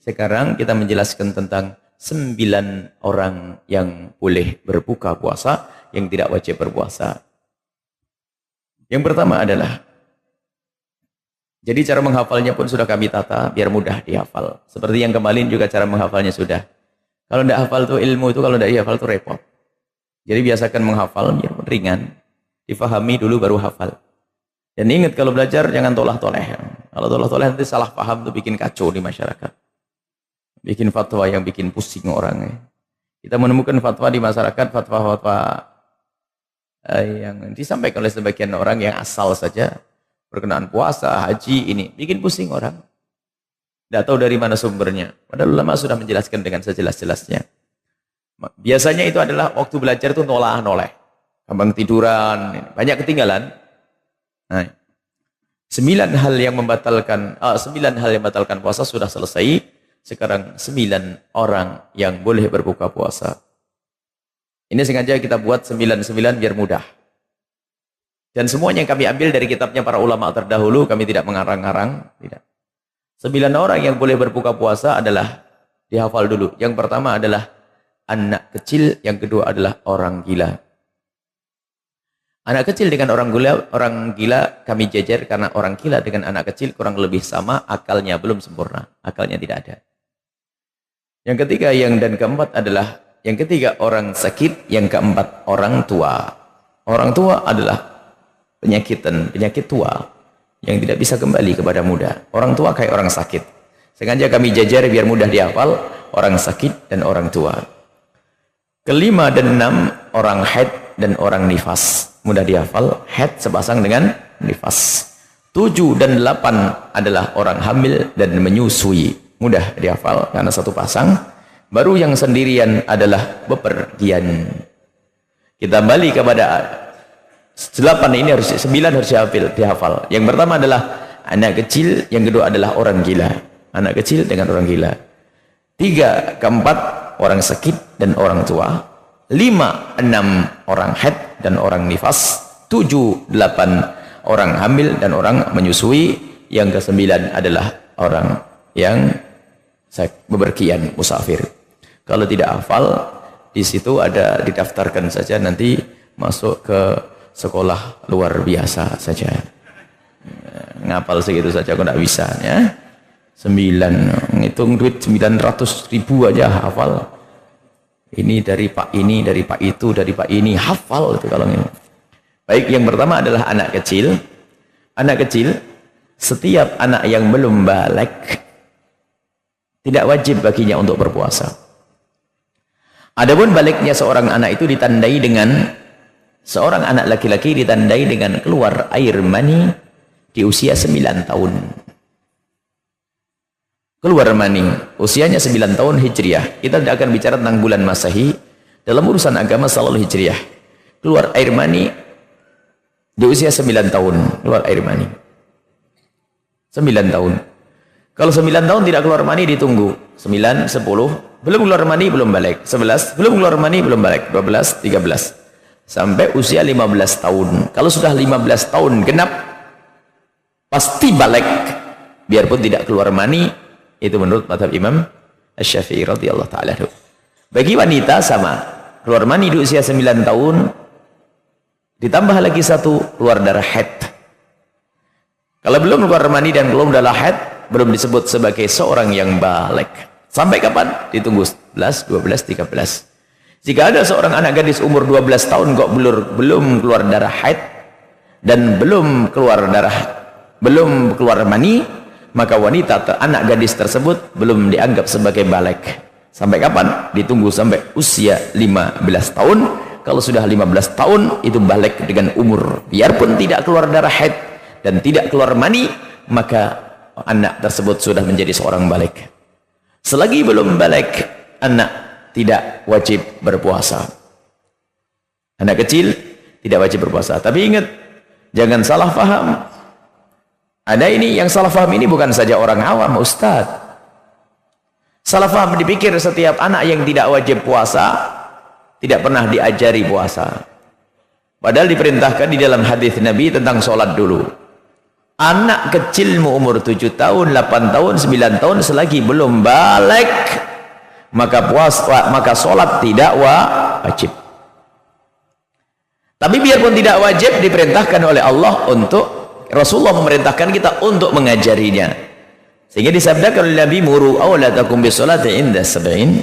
Sekarang kita menjelaskan tentang 9 orang yang boleh berbuka puasa, yang tidak wajib berpuasa. Yang pertama adalah, jadi cara menghafalnya pun sudah kami tata biar mudah dihafal. Seperti yang kemarin juga cara menghafalnya sudah. Kalau tidak hafal tuh ilmu itu, kalau tidak dihafal tuh repot. Jadi biasakan menghafal biar ringan, difahami dulu baru hafal. Dan ingat kalau belajar jangan tolah-toleh. Kalau tolah-toleh nanti salah paham tuh bikin kacau di masyarakat. Bikin fatwa yang bikin pusing orang. Kita menemukan fatwa di masyarakat, fatwa-fatwa yang disampaikan oleh sebagian orang yang asal saja berkenaan puasa, haji, ini bikin pusing orang. Tidak tahu dari mana sumbernya. Padahal ulama sudah menjelaskan dengan sejelas-jelasnya. Biasanya itu adalah waktu belajar itu nolah-noleh. Gampang tiduran, banyak ketinggalan. Nah, 9 hal yang membatalkan puasa sudah selesai. Sekarang 9 orang yang boleh berbuka puasa. Ini sengaja kita buat 9-9 biar mudah. Dan semuanya yang kami ambil dari kitabnya para ulama terdahulu, kami tidak mengarang-arang, tidak. 9 orang yang boleh berbuka puasa adalah, dihafal dulu. Yang pertama adalah anak kecil, yang kedua adalah orang gila. Anak kecil dengan orang gila kami jejer, karena orang gila dengan anak kecil kurang lebih sama, akalnya belum sempurna, akalnya tidak ada. Yang ketiga dan keempat adalah, yang ketiga orang sakit, yang keempat orang tua. Orang tua adalah penyakit tua yang tidak bisa kembali kepada muda. Orang tua kayak orang sakit. Sengaja kami jejer biar mudah dihafal, orang sakit dan orang tua. Kelima dan 6 orang haid dan orang nifas. Mudah dihafal, haid sepasang dengan nifas. 7 dan 8 adalah orang hamil dan menyusui. Mudah dihafal karena satu pasang. Baru yang sendirian adalah bepergian. Kita balik kepada 9 harus dihafal. Yang pertama adalah anak kecil, yang kedua adalah orang gila. Anak kecil dengan orang gila. 3, keempat orang sakit dan orang tua. 5, 6 orang haid dan orang nifas. 7, 8 orang hamil dan orang menyusui. Yang ke-9 adalah orang yang bepergian, musafir. Kalau tidak hafal, di situ ada didaftarkan saja, nanti masuk ke sekolah luar biasa saja. Ngapal segitu saja kok tidak bisa ya. 9, ngitung duit 900.000 aja hafal. Ini dari Pak ini, dari Pak itu, dari Pak ini, hafal itu kalau ini. Baik, yang pertama adalah anak kecil. Anak kecil, setiap anak yang belum balik tidak wajib baginya untuk berpuasa. Adapun baliknya seorang anak itu ditandai dengan, seorang anak laki-laki ditandai dengan keluar air mani di usia 9 tahun. Keluar mani, usianya 9 tahun Hijriah. Kita tidak akan bicara tentang bulan Masehi. Dalam urusan agama selalu Hijriah. Keluar air mani di usia 9 tahun. Keluar air mani 9 tahun. Kalau 9 tahun tidak keluar mani ditunggu. 9, 10, belum keluar mani belum balik. 11, belum keluar mani belum balik. 12, 13. Sampai usia 15 tahun. Kalau sudah 15 tahun genap, pasti balik. Biarpun tidak keluar mani, itu menurut mazhab Imam Asy-Syafi'i radhiyallahu ta'ala. Bagi wanita sama. Keluar mani di usia 9 tahun, ditambah lagi 1 keluar darah haid. Kalau belum keluar mani dan belum darah haid, belum disebut sebagai seorang yang balik. Sampai kapan? Ditunggu 11, 12, 13. Jika ada seorang anak gadis umur 12 tahun kok belum keluar darah haid dan belum keluar mani, maka anak gadis tersebut belum dianggap sebagai balik. Sampai kapan? Ditunggu sampai usia 15 tahun. Kalau sudah 15 tahun itu balik dengan umur. Biarpun tidak keluar darah haid dan tidak keluar mani, maka anak tersebut sudah menjadi seorang balik. Selagi belum balik, anak tidak wajib berpuasa. Anak kecil tidak wajib berpuasa. Tapi ingat, jangan salah paham. Ada ini yang salah paham ini bukan saja orang awam, Ustaz. Salah paham dipikir setiap anak yang tidak wajib puasa tidak pernah diajari puasa. Padahal diperintahkan di dalam hadis Nabi tentang sholat dulu. Anak kecilmu umur 7 tahun, 8 tahun, 9 tahun selagi belum balik, maka sholat tidak wajib. Tapi biarpun tidak wajib, diperintahkan oleh Allah untuk, Rasulullah memerintahkan kita untuk mengajarinya. Sehingga disabdakan oleh Nabi, muru awladakum bisolati inda sab'in,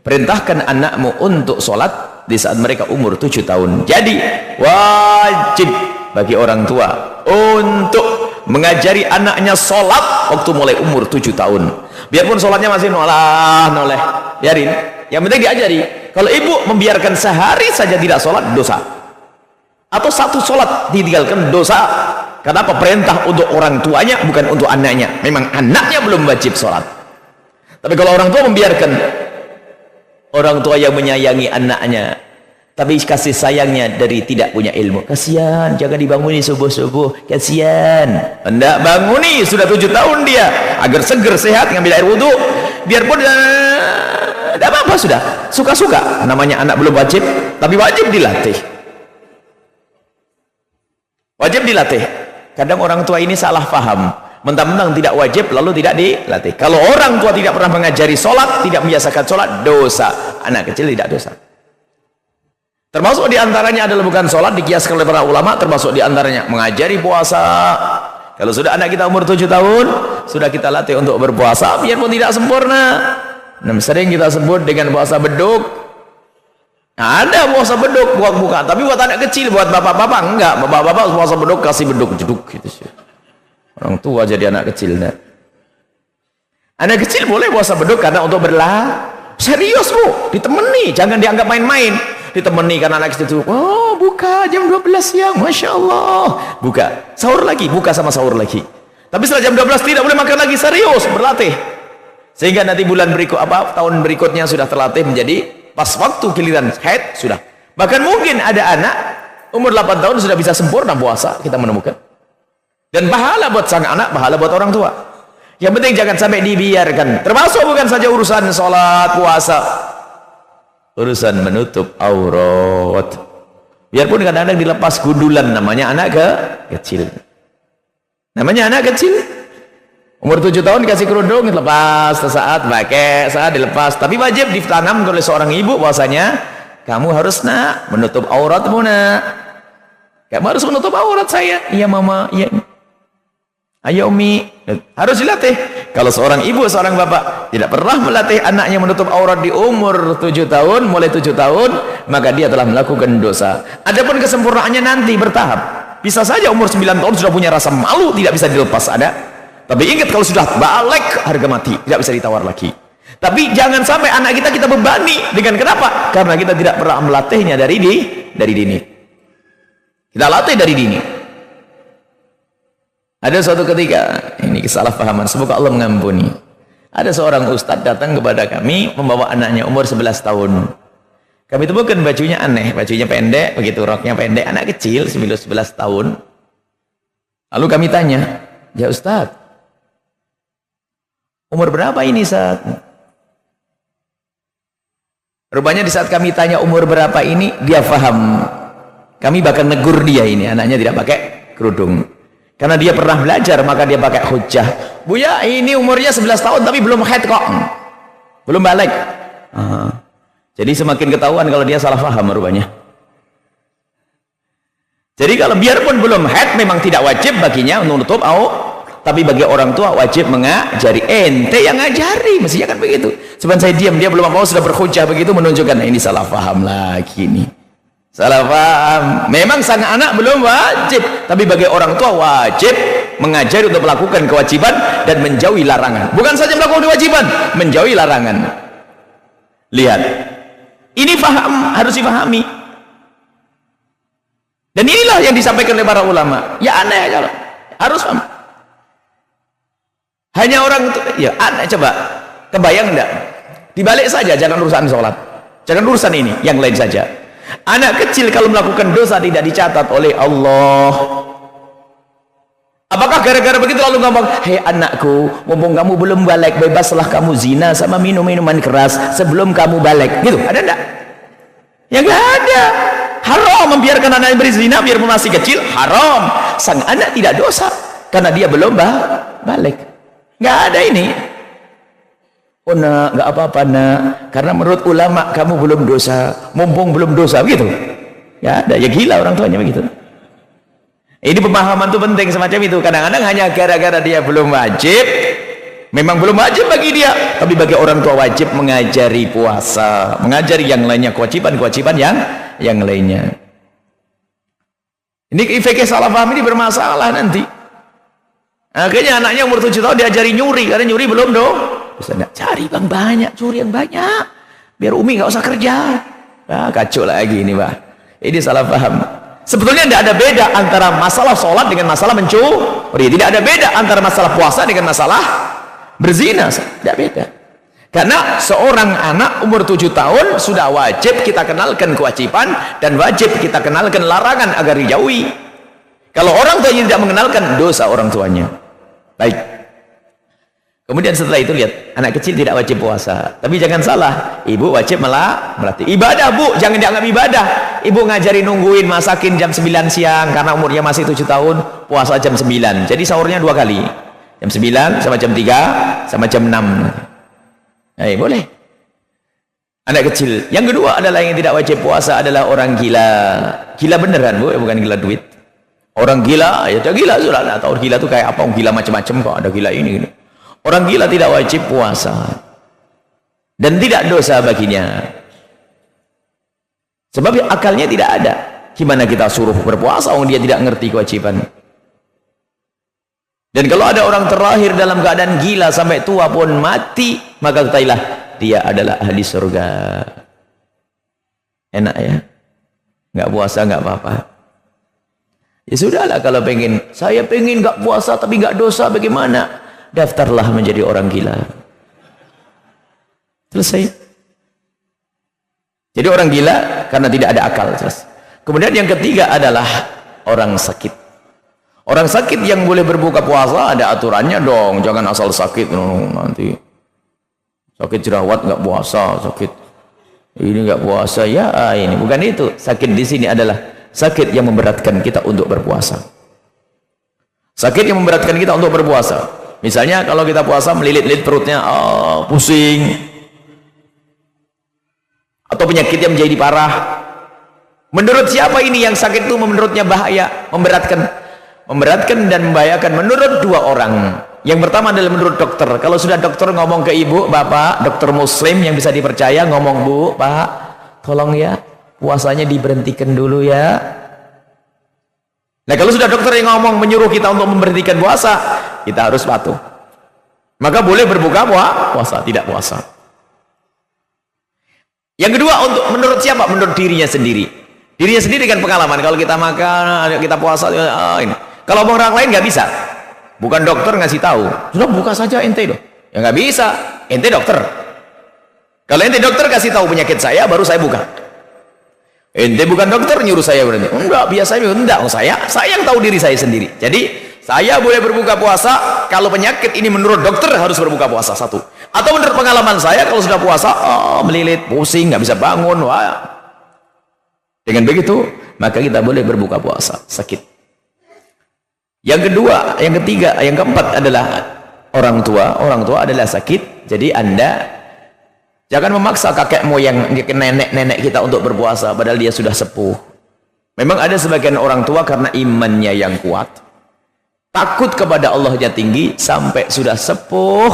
perintahkan anakmu untuk sholat di saat mereka umur 7 tahun. Jadi wajib bagi orang tua untuk mengajari anaknya sholat waktu mulai umur 7 tahun. Biarpun sholatnya masih noleh, biarin, yang penting diajari. Kalau ibu membiarkan sehari saja tidak sholat, dosa. Atau satu sholat ditinggalkan, dosa. Kenapa? Perintah untuk orang tuanya, bukan untuk anaknya. Memang anaknya belum wajib sholat. Tapi kalau orang tua membiarkan, orang tua yang menyayangi anaknya, tapi kasih sayangnya dari tidak punya ilmu, kasihan, jangan dibanguni subuh-subuh, kasihan. Hendak banguni, sudah 7 tahun dia, agar seger, sehat, ngambil air wudhu. Biarpun tidak apa-apa, sudah suka-suka. Namanya anak belum wajib, tapi wajib dilatih. Wajib dilatih. Kadang orang tua ini salah paham, mentang-mentang tidak wajib lalu tidak dilatih. Kalau orang tua tidak pernah mengajari sholat, tidak membiasakan sholat, dosa. Anak kecil tidak dosa. Termasuk diantaranya adalah bukan sholat, dikiaskan oleh para ulama, termasuk diantaranya mengajari puasa. Kalau sudah anak kita umur 7 tahun, sudah kita latih untuk berpuasa, biarpun tidak sempurna. Sering kita sebut dengan puasa beduk. Nah, ada puasa beduk buat buka, tapi buat anak kecil, buat bapak-bapak enggak. Bapak-bapak puasa beduk kasih beduk jeduk gitu sih. Orang tua jadi anak kecil. Nah. Anak kecil boleh puasa beduk karena untuk serius bu, ditemani, jangan dianggap main-main. Ditemani karena anak kecil itu, oh buka jam 12 siang, Masya Allah, buka, sahur lagi, buka sama sahur lagi. Tapi setelah jam 12 tidak boleh makan lagi, serius, berlatih. Sehingga nanti tahun berikutnya sudah terlatih menjadi pas waktu giliran haid sudah. Bahkan mungkin ada anak umur 8 tahun sudah bisa sempurna puasa, kita menemukan. Dan pahala buat sang anak, pahala buat orang tua. Yang penting jangan sampai dibiarkan. Termasuk bukan saja urusan sholat, puasa, urusan menutup aurat. Biarpun kadang-kadang dilepas gundulan, namanya anak kecil. Namanya anak kecil. Umur 7 tahun dikasih kerudung, dilepas sesaat, pakai, saat dilepas. Tapi wajib ditanam oleh seorang ibu bahwasanya kamu harus menutup auratmu kamu harus menutup aurat saya. Iya mama, iya. Ayo umi, harus dilatih. Kalau seorang ibu, seorang bapak tidak pernah melatih anaknya menutup aurat di umur 7 tahun, mulai 7 tahun, maka dia telah melakukan dosa. Adapun kesempurnaannya nanti bertahap. Bisa saja umur 9 tahun sudah punya rasa malu, tidak bisa dilepas, ada. Tapi ingat, kalau sudah balik, harga mati, tidak bisa ditawar lagi. Tapi jangan sampai anak kita bebani dengan kenapa? Karena kita tidak pernah melatihnya dari dini. Kita latih dari dini. Ada suatu ketika, ini kesalahpahaman, semoga Allah mengampuni. Ada seorang ustadz datang kepada kami, membawa anaknya umur 11 tahun. Kami temukan bajunya aneh, bajunya pendek, begitu roknya pendek, anak kecil, 11 tahun. Lalu kami tanya, ya ustadz, umur berapa ini saat? Rupanya di saat kami tanya umur berapa ini, dia paham. Kami bahkan negur dia ini, anaknya tidak pakai kerudung. Karena dia pernah belajar, maka dia pakai hujah. Buya, ini umurnya 11 tahun, tapi belum haid kok. Belum balik. Jadi semakin ketahuan kalau dia salah paham rupanya. Jadi kalau biarpun belum haid, memang tidak wajib baginya untuk menutup aurat. Tapi bagi orang tua wajib mengajari. Ente yang ngajari, mestinya kan begitu. Cuman saya diam, dia belum mau sudah berhujah begitu, menunjukkan ini salah paham lagi nih. Salah paham. Memang sang anak belum wajib, tapi bagi orang tua wajib mengajari untuk melakukan kewajiban dan menjauhi larangan. Bukan saja melakukan kewajiban, menjauhi larangan. Lihat, ini paham, harus dipahami. Dan inilah yang disampaikan oleh para ulama. Ya aneh kalau harus paham. Hanya orang itu, ya aneh, coba kebayang enggak? Dibalik saja, jangan urusan sholat, jangan urusan ini, yang lain saja. Anak kecil kalau melakukan dosa tidak dicatat oleh Allah. Apakah gara-gara begitu lalu ngomong, hei anakku, mumpung kamu belum balik, bebaslah kamu zina sama minum minuman keras sebelum kamu balik, gitu? Ada enggak? Ya enggak ada. Haram membiarkan anak berzina biarpun masih kecil, haram. Sang anak tidak dosa, karena dia belum balik. Nggak ada ini. Oh nak, nggak apa-apa nak, karena menurut ulama kamu belum dosa, mumpung belum dosa, begitu. Nggak ada, ya gila orang tuanya begitu. Ini pemahaman tuh penting semacam itu. Kadang-kadang hanya gara-gara dia belum wajib, memang belum wajib bagi dia, tapi bagi orang tua wajib mengajari puasa, mengajari yang lainnya, kewajiban-kewajiban yang lainnya. Ini fikih salah paham ini bermasalah nanti. Akhirnya anaknya umur 7 tahun diajari nyuri, karena nyuri belum dong. Terus enggak, cari bang banyak, curi yang banyak, biar Umi nggak usah kerja. Kacau lagi ini Pak. Ini salah paham. Sebetulnya tidak ada beda antara masalah sholat dengan masalah mencuri. Tidak ada beda antara masalah puasa dengan masalah berzina. Tidak beda. Karena seorang anak umur 7 tahun sudah wajib kita kenalkan kewajiban dan wajib kita kenalkan larangan agar dijauhi. Kalau orang tuanya tidak mengenalkan, dosa orang tuanya. Baik. Kemudian setelah itu lihat, anak kecil tidak wajib puasa. Tapi jangan salah, ibu wajib melatih ibadah, Bu. Jangan dianggap ibadah. Ibu ngajari nungguin masakin jam 9 siang karena umurnya masih 7 tahun, puasa jam 9. Jadi sahurnya 2 kali. Jam 9 sama jam 3 sama jam 6. Boleh. Anak kecil. Yang kedua adalah yang tidak wajib puasa adalah orang gila. Gila beneran, Bu, bukan gila duit. Orang gila, ya gila sudah. Nah, tahu gila itu kayak apa? Gila macam-macam kok. Ada gila ini. Orang gila tidak wajib puasa dan tidak dosa baginya. Sebab akalnya tidak ada. Gimana kita suruh berpuasa orang dia tidak ngerti kewajiban. Dan kalau ada orang terlahir dalam keadaan gila sampai tua pun mati, maka ketahuilah dia adalah ahli surga. Enak ya? Nggak puasa nggak apa-apa. Ya sudahlah, kalau pengen, saya pengen nggak puasa tapi nggak dosa, bagaimana? Daftarlah menjadi orang gila. Selesai. Jadi orang gila karena tidak ada akal. Kemudian yang ketiga adalah orang sakit. Orang sakit yang boleh berbuka puasa ada aturannya dong. Jangan asal sakit nanti. Sakit jerawat nggak puasa, sakit ini nggak puasa, ya ini bukan itu. Sakit di sini adalah sakit yang memberatkan kita untuk berpuasa. Sakit yang memberatkan kita untuk berpuasa. Misalnya kalau kita puasa melilit-lilit perutnya, pusing, atau penyakit yang menjadi parah. Menurut siapa ini yang sakit itu menurutnya bahaya, memberatkan dan membahayakan? Menurut dua orang. Yang pertama adalah menurut dokter. Kalau sudah dokter ngomong ke ibu, bapak, dokter muslim yang bisa dipercaya, ngomong, Bu, Pak, tolong ya puasanya diberhentikan dulu ya. Nah kalau sudah dokter yang ngomong menyuruh kita untuk memberhentikan puasa, kita harus patuh. Maka boleh berbuka puasa, tidak puasa. Yang kedua, untuk menurut siapa? Menurut dirinya sendiri. Dirinya sendiri kan pengalaman. Kalau kita makan, kita puasa, ini. Kalau orang lain nggak bisa. Bukan dokter ngasih tahu, sudah buka saja ente loh. Ya nggak bisa, ente dokter. Kalau ente dokter kasih tahu penyakit saya, baru saya buka. Ente bukan dokter nyuruh saya berhenti. Enggak, biasanya enggak. Saya yang tahu diri saya sendiri. Jadi saya boleh berbuka puasa kalau penyakit ini menurut dokter harus berbuka puasa, satu. Atau menurut pengalaman saya kalau sudah puasa, melilit, pusing, nggak bisa bangun. Wah. Dengan begitu maka kita boleh berbuka puasa, sakit. Yang kedua, yang ketiga, yang keempat adalah orang tua. Orang tua adalah sakit. Jadi Anda jangan memaksa kakek moyang, nenek-nenek kita untuk berpuasa padahal dia sudah sepuh. Memang ada sebagian orang tua karena imannya yang kuat, takut kepada Allahnya tinggi, sampai sudah sepuh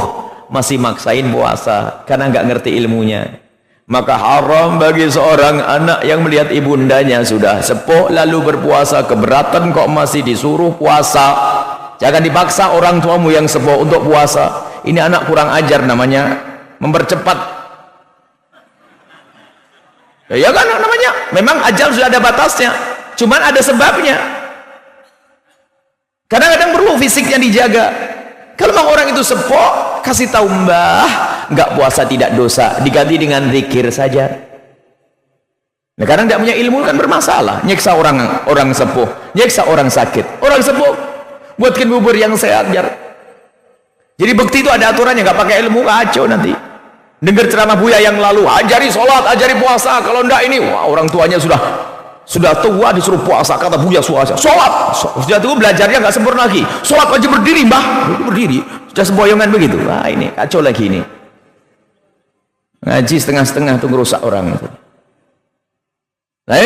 masih maksain puasa karena nggak ngerti ilmunya. Maka haram bagi seorang anak yang melihat ibundanya sudah sepuh lalu berpuasa, keberatan kok masih disuruh puasa. Jangan dipaksa orang tuamu yang sepuh untuk puasa. Ini anak kurang ajar namanya, mempercepat. Ya kan namanya, memang ajal sudah ada batasnya, cuman ada sebabnya. Kadang-kadang perlu fisiknya dijaga. Kalau memang orang itu sepuh, kasih tahu, Mbah, nggak puasa tidak dosa, diganti dengan zikir saja. Nah, kadang tidak punya ilmu kan bermasalah, nyeksa orang sepuh, nyeksa orang sakit. Orang sepuh buatkan bubur yang sehat biar. Jadi bukti itu ada aturannya, nggak pakai ilmu kacau nanti. Dengar ceramah Buya yang lalu, ajari sholat, ajari puasa, kalau enggak ini, wah orang tuanya sudah Sudah tua disuruh puasa, kata Buya Suasa, sholat. Sudah tua belajarnya nggak sempurna lagi. Sholat aja berdiri, mbah. Berdiri. Sudah semboyongan begitu. Wah, ini kacau lagi ini. Ngaji setengah-setengah tuh ngerusak orang. Nah,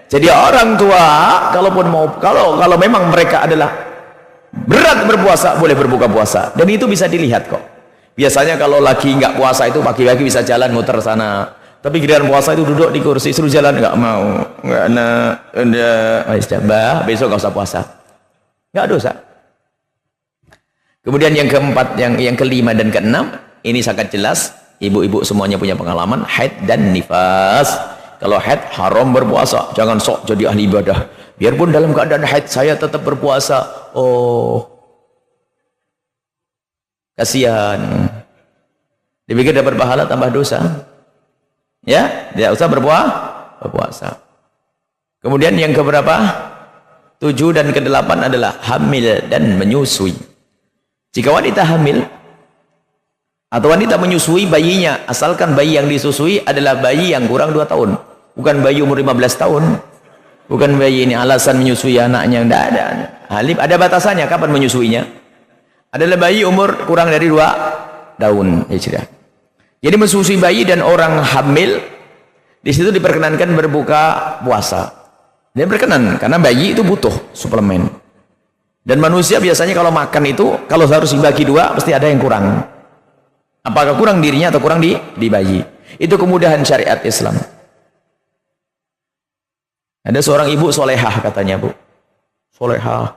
jadi orang tua, kalaupun mau, kalau memang mereka adalah berat berpuasa, boleh berbuka puasa. Dan itu bisa dilihat kok. Biasanya kalau lagi nggak puasa itu pagi-pagi bisa jalan muter sana. Tapi giliran puasa itu duduk di kursi, suruh jalan nggak mau, nggak coba besok nggak usah puasa, nggak dosa. Kemudian yang keempat, yang kelima dan keenam, ini sangat jelas, ibu-ibu semuanya punya pengalaman, haid dan nifas. Kalau haid haram berpuasa, jangan sok jadi ahli ibadah. Biarpun dalam keadaan haid saya tetap berpuasa. Oh, kasihan. Dipikir dapat pahala tambah dosa. Ya, tidak usah berpuasa. Kemudian yang keberapa? 7 dan ke-8 adalah hamil dan menyusui. Jika wanita hamil atau wanita menyusui bayinya, asalkan bayi yang disusui adalah bayi yang kurang 2 tahun, bukan bayi umur 15 tahun, bukan bayi ini alasan menyusui anaknya, tidak ada. Ada batasannya kapan menyusuinya. Adalah bayi umur kurang dari 2 tahun. Jadi menyusui bayi dan orang hamil di situ diperkenankan berbuka puasa. Dia berkenan karena bayi itu butuh suplemen. Dan manusia biasanya kalau makan itu kalau harus dibagi 2 pasti ada yang kurang. Apakah kurang dirinya atau kurang di bayi? Itu kemudahan syariat Islam. Ada seorang ibu solehah katanya, Bu. Solehah,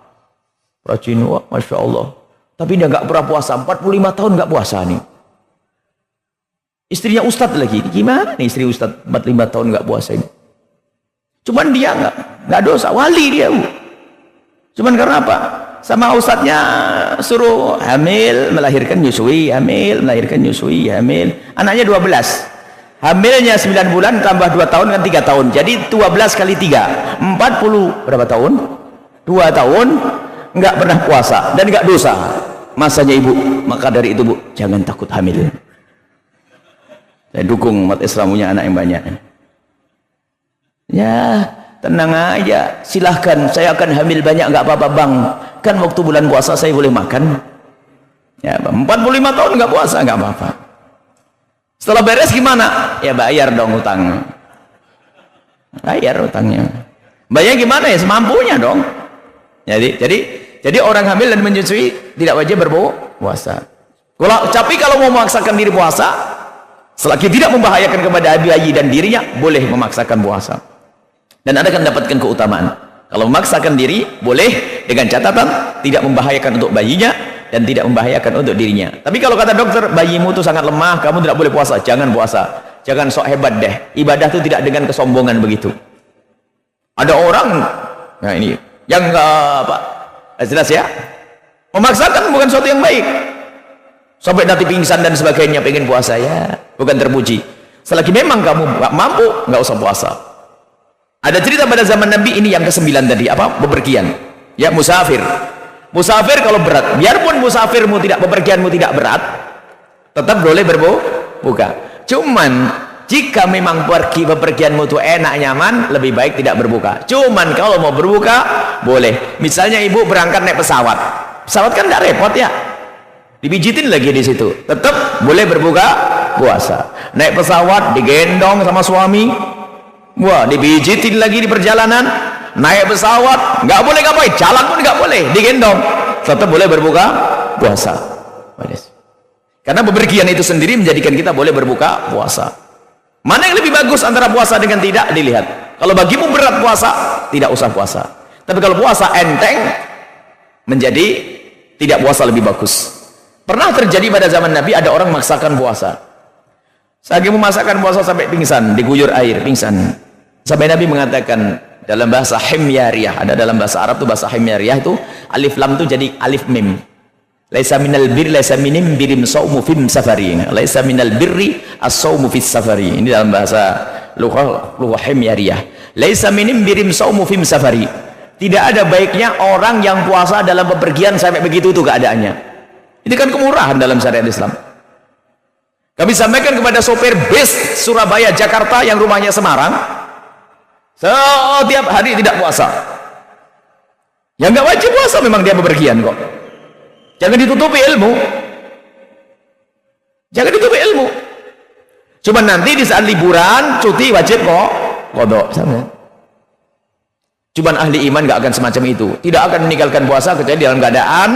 rajin, wah, Masya Allah. Tapi dia nggak pernah puasa, 45 tahun nggak puasa nih. Istrinya ustadz lagi, gimana nih istri ustadz 45 tahun nggak puasa ini? Cuman dia nggak dosa, wali dia, Bu. Cuman karena apa? Sama ustadznya suruh hamil, melahirkan, nyusui, hamil, melahirkan, nyusui, hamil. Anaknya 12. Hamilnya 9 bulan tambah 2 tahun kan 3 tahun. Jadi 12 kali 3, 40 berapa tahun? 2 tahun nggak pernah puasa dan nggak dosa. Masanya ibu, maka dari itu, Bu, jangan takut hamil. Saya dukung umat Islam punya anak yang banyak. Ya, tenang aja, silahkan, saya akan hamil banyak, nggak apa-apa bang, kan waktu bulan puasa saya boleh makan. Ya, 45 tahun nggak puasa, nggak apa-apa. Setelah beres gimana? Ya bayar dong utang. Bayar utangnya. Bayar gimana ya? Semampunya dong. Jadi orang hamil dan menyusui tidak wajib berpuasa. Tapi kalau mau memaksakan diri puasa, selagi tidak membahayakan kepada bayi dan dirinya, boleh memaksakan puasa. Dan Anda akan mendapatkan keutamaan. Kalau memaksakan diri, boleh dengan catatan tidak membahayakan untuk bayinya dan tidak membahayakan untuk dirinya. Tapi kalau kata dokter, bayimu itu sangat lemah, kamu tidak boleh puasa, jangan puasa. Jangan sok hebat deh. Ibadah itu tidak dengan kesombongan begitu. Ada orang, nah ini, yang jelas ya, memaksakan bukan sesuatu yang baik. Sampai nanti pingsan dan sebagainya, pengen puasa, ya bukan terpuji. Selagi memang kamu nggak mampu, nggak usah puasa. Ada cerita pada zaman Nabi ini yang ke-9 tadi, apa? Bepergian. Ya, musafir. Musafir kalau berat, biarpun musafirmu tidak, bepergianmu tidak berat, tetap boleh berbuka. Cuman jika memang bepergianmu itu enak, nyaman, lebih baik tidak berbuka. Cuman kalau mau berbuka, boleh. Misalnya ibu berangkat naik pesawat. Pesawat kan tidak repot ya. Dipijitin lagi di situ. Tetap boleh berbuka puasa. Naik pesawat, digendong sama suami. Wah, dipijitin lagi di perjalanan. Naik pesawat, nggak boleh ngapain, jalan pun nggak boleh, digendong, tetap boleh berbuka puasa. Karena bepergian itu sendiri menjadikan kita boleh berbuka puasa. Mana yang lebih bagus antara puasa dengan tidak, dilihat. Kalau bagimu berat puasa, tidak usah puasa. Tapi kalau puasa enteng, menjadi tidak puasa lebih bagus. Pernah terjadi pada zaman Nabi, ada orang memaksakan puasa. Saking memaksakan puasa sampai pingsan, diguyur air, pingsan. Sampai Nabi mengatakan dalam bahasa himyariyah, ada dalam bahasa Arab tuh bahasa himyariyah itu alif lam tuh jadi alif mim. Laisa minal birri laisa minim birim saumu fim safari. Laisa minal birri as-saumu fis safari. Ini dalam bahasa lughah himyariyah. Laisa minim birim saumu fim safari. Tidak ada baiknya orang yang puasa dalam bepergian sampai begitu tuh keadaannya. Ini kan kemurahan dalam syariat Islam. Kami sampaikan kepada sopir bis Surabaya Jakarta yang rumahnya Semarang. Setiap hari tidak puasa. Yang nggak wajib puasa memang dia bepergian kok. Jangan ditutupi ilmu. Jangan ditutupi ilmu. Cuma nanti di saat liburan, cuti wajib kok qadha. Sama. Cuman ahli iman nggak akan semacam itu. Tidak akan meninggalkan puasa kecuali dalam keadaan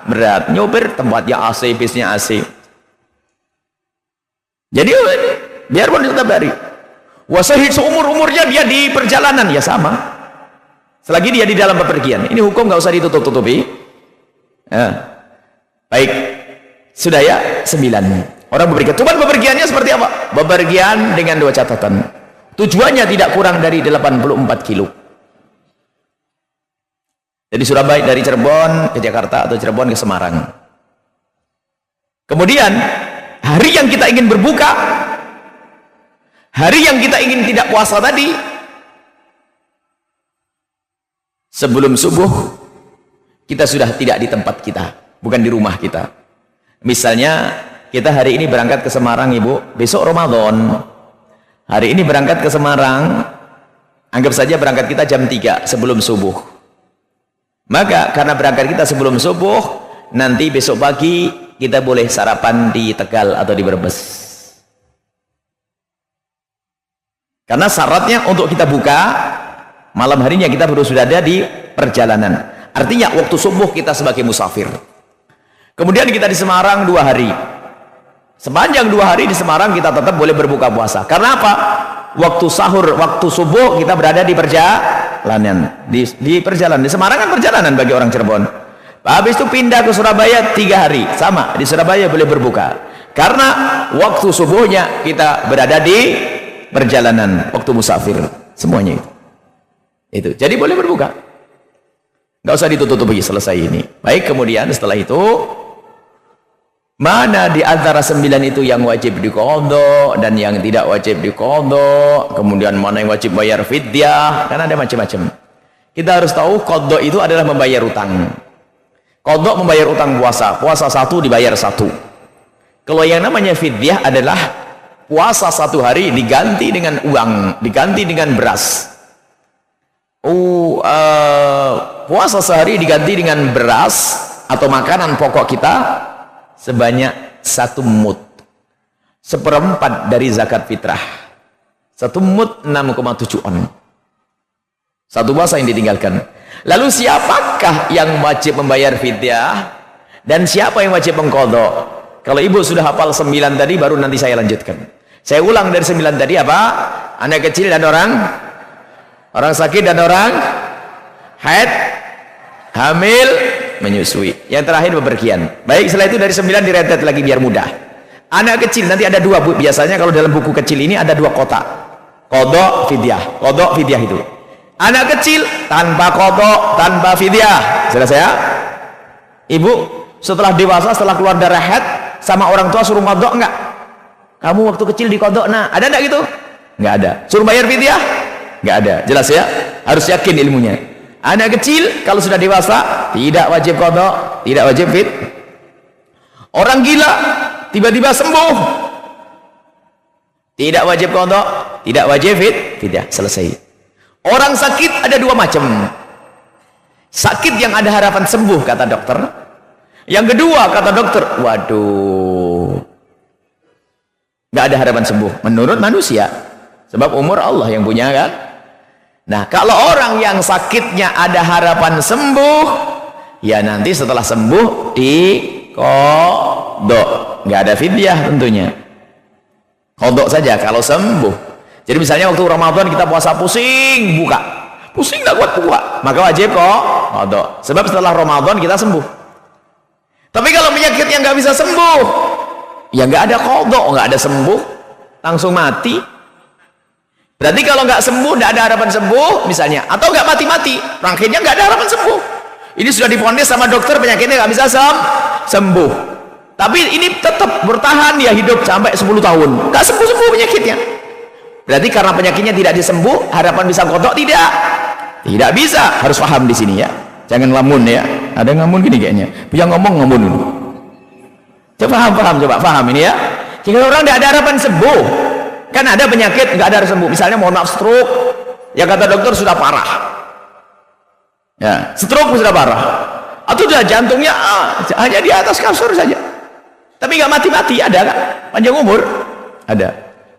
berat. Nyopir tempatnya AC, bisnya AC. Jadi biarpun tetap hari. Wasahid seumur-umurnya dia di perjalanan ya sama. Selagi dia di dalam bepergian. Ini hukum nggak usah ditutup-tutupi. Ya. Baik. Sudah ya 9. Orang bepergian. Cuman bepergiannya seperti apa? Bepergian dengan 2 catatan. Tujuannya tidak kurang dari 84 kilo. Jadi Surabaya, dari Cirebon ke Jakarta atau Cirebon ke Semarang. Kemudian hari yang kita ingin berbuka, hari yang kita ingin tidak puasa tadi, sebelum subuh kita sudah tidak di tempat kita, bukan di rumah kita. Misalnya kita hari ini berangkat ke Semarang, Ibu, besok Ramadan. Hari ini berangkat ke Semarang, anggap saja berangkat kita jam 3 sebelum subuh. Maka karena berangkat kita sebelum subuh, nanti besok pagi kita boleh sarapan di Tegal atau di Brebes. Karena syaratnya untuk kita buka, malam harinya kita baru sudah ada di perjalanan. Artinya waktu subuh kita sebagai musafir. Kemudian kita di Semarang 2 hari. Sepanjang 2 hari di Semarang kita tetap boleh berbuka puasa. Karena apa? Waktu sahur, waktu subuh kita berada di perjalanan. Di perjalanan. Di Semarang kan perjalanan bagi orang Cirebon. Habis itu pindah ke Surabaya 3 hari. Sama, di Surabaya boleh berbuka. Karena waktu subuhnya kita berada di perjalanan. Waktu musafir. Semuanya itu. Itu. Jadi boleh berbuka. Nggak usah ditutup-tutupi, selesai ini. Baik, kemudian setelah itu, mana di antara 9 itu yang wajib diqadha dan yang tidak wajib diqadha, kemudian mana yang wajib bayar fidyah, kan ada macam-macam. Kita harus tahu qadha itu adalah membayar utang. Qadha membayar utang puasa, puasa 1 dibayar 1. Kalau yang namanya fidyah adalah puasa 1 hari diganti dengan uang, diganti dengan beras. Puasa sehari diganti dengan beras atau makanan pokok kita sebanyak 1 mud, 1/4 dari zakat fitrah. 1 mud 6,7 on. 1 puasa yang ditinggalkan. Lalu siapakah yang wajib membayar fidyah dan siapa yang wajib mengqadha? Kalau ibu sudah hafal 9 tadi, baru nanti saya lanjutkan. Saya ulang dari 9 tadi apa? Anak kecil dan orang sakit dan orang haid, hamil, menyusui. Yang terakhir bepergian. Baik, setelah itu dari 9 direntet lagi biar mudah. Anak kecil nanti ada 2, Bu. Biasanya kalau dalam buku kecil ini ada 2 kotak. Qadha, fidyah. Qadha, fidyah itu. Anak kecil tanpa qadha, tanpa fidyah. Selesai ya? Ibu setelah dewasa, setelah keluar darah haid, sama orang tua suruh qadha enggak? Kamu waktu kecil di qadha, nah, ada enggak gitu? Enggak ada. Suruh bayar fidyah? Enggak ada. Jelas ya? Harus yakin ilmunya. Anak kecil kalau sudah dewasa tidak wajib qadha, tidak wajib fit. Orang gila tiba-tiba sembuh, tidak wajib qadha, tidak wajib fit. Tidak, selesai. Orang sakit ada 2 macam. Sakit yang ada harapan sembuh kata dokter. Yang kedua kata dokter, waduh, nggak ada harapan sembuh menurut manusia. Sebab umur Allah yang punya kan. Nah, kalau orang yang sakitnya ada harapan sembuh, ya nanti setelah sembuh diqadha. Nggak ada fidyah tentunya. Qadha saja kalau sembuh. Jadi misalnya waktu Ramadan kita puasa pusing buka. Pusing nggak kuat buka, maka wajib qadha. Sebab setelah Ramadan kita sembuh. Tapi kalau penyakitnya nggak bisa sembuh, ya nggak ada qadha, nggak ada sembuh, langsung mati. Berarti kalau nggak sembuh, nggak ada harapan sembuh misalnya, atau nggak mati-mati, akhirnya nggak ada harapan sembuh. Ini sudah divonis sama dokter penyakitnya nggak bisa sembuh. Tapi ini tetap bertahan, ya hidup sampai 10 tahun, nggak sembuh-sembuh penyakitnya. Berarti karena penyakitnya tidak disembuh, harapan bisa qadha tidak? Tidak bisa. Harus paham di sini ya. Jangan ngelamun ya. Ada yang ngelamun gini kayaknya. Yang ngomong ngelamun dulu. Coba paham ini ya. Jika orang tidak ada harapan sembuh, kan ada penyakit nggak ada sembuh. Misalnya mohon maaf stroke, Ya kata dokter sudah parah. Ya, stroke sudah parah. Atau sudah jantungnya hanya di atas kasur saja. Tapi nggak mati-mati, ada kan? Panjang umur, ada.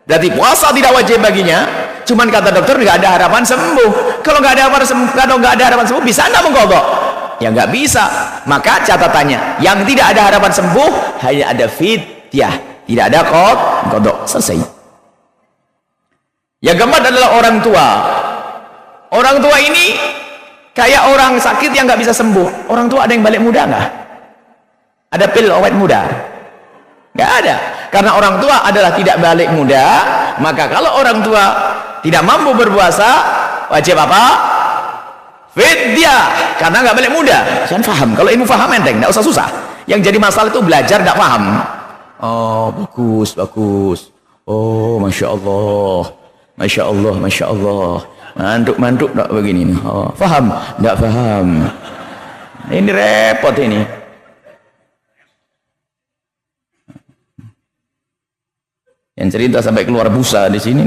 Berarti puasa tidak wajib baginya. Cuman kata dokter nggak ada harapan sembuh. Kalau nggak ada harapan sembuh, bisa nggak mengqadha? Ya nggak bisa. Maka catatannya, yang tidak ada harapan sembuh hanya ada fidyah, tidak ada qadha. Selesai. Yang keempat adalah orang tua. Orang tua ini kayak orang sakit yang nggak bisa sembuh. Orang tua ada yang balik muda nggak? Ada pil awet muda? Nggak ada. Karena orang tua adalah tidak balik muda, maka kalau orang tua tidak mampu berpuasa, wajib apa? Fidyah. Karena nggak balik muda. Jangan paham. Kalau ilmu paham enteng, nggak usah susah. Yang jadi masalah itu belajar nggak paham. Oh, bagus, bagus. Oh, masya Allah, masya Allah, masya Allah. Mantuk-mantuk tak begini. Oh, faham? Nggak paham. Ini repot ini. Yang cerita sampai keluar busa di sini.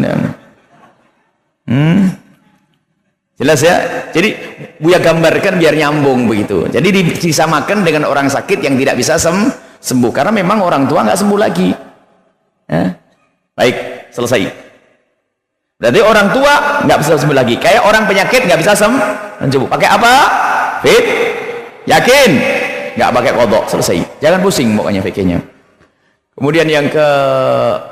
Jelas ya? Jadi Buya gambarkan biar nyambung begitu. Jadi disamakan dengan orang sakit yang tidak bisa sembuh. Karena memang orang tua nggak sembuh lagi. Ya? Baik, selesai. Berarti orang tua nggak bisa sembuh lagi. Kayak orang penyakit nggak bisa sembuh. Pakai apa? Fit? Yakin? Nggak pakai qadha. Selesai. Jangan pusing pokoknya fikihnya. Kemudian yang ke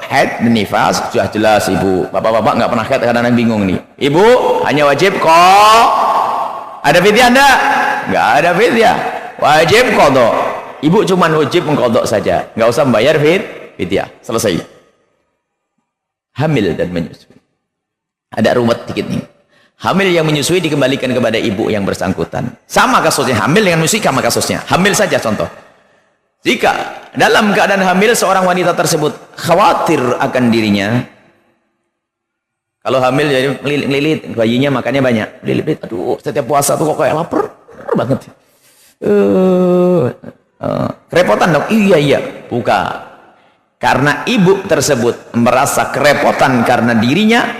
haid dan nifas sudah jelas ibu. Bapak-bapak nggak pernah haid kadang-kadang bingung nih. Ibu hanya wajib kok. Ada fidyah enggak? Nggak ada fidyah. Wajib qadha. Ibu cuma wajib mengqadha saja. Nggak usah membayar fidyah. Selesai. Hamil dan menyusui. Ada ruwet dikit nih. Hamil yang menyusui dikembalikan kepada ibu yang bersangkutan. Sama kasusnya. Hamil dengan menyusui sama kasusnya. Hamil saja contoh. Jika dalam keadaan hamil seorang wanita tersebut khawatir akan dirinya, kalau hamil jadi melilit, bayinya makannya banyak, melilit, aduh setiap puasa tuh kok kayak lapar banget, kerepotan dong. Iya buka, karena ibu tersebut merasa kerepotan karena dirinya,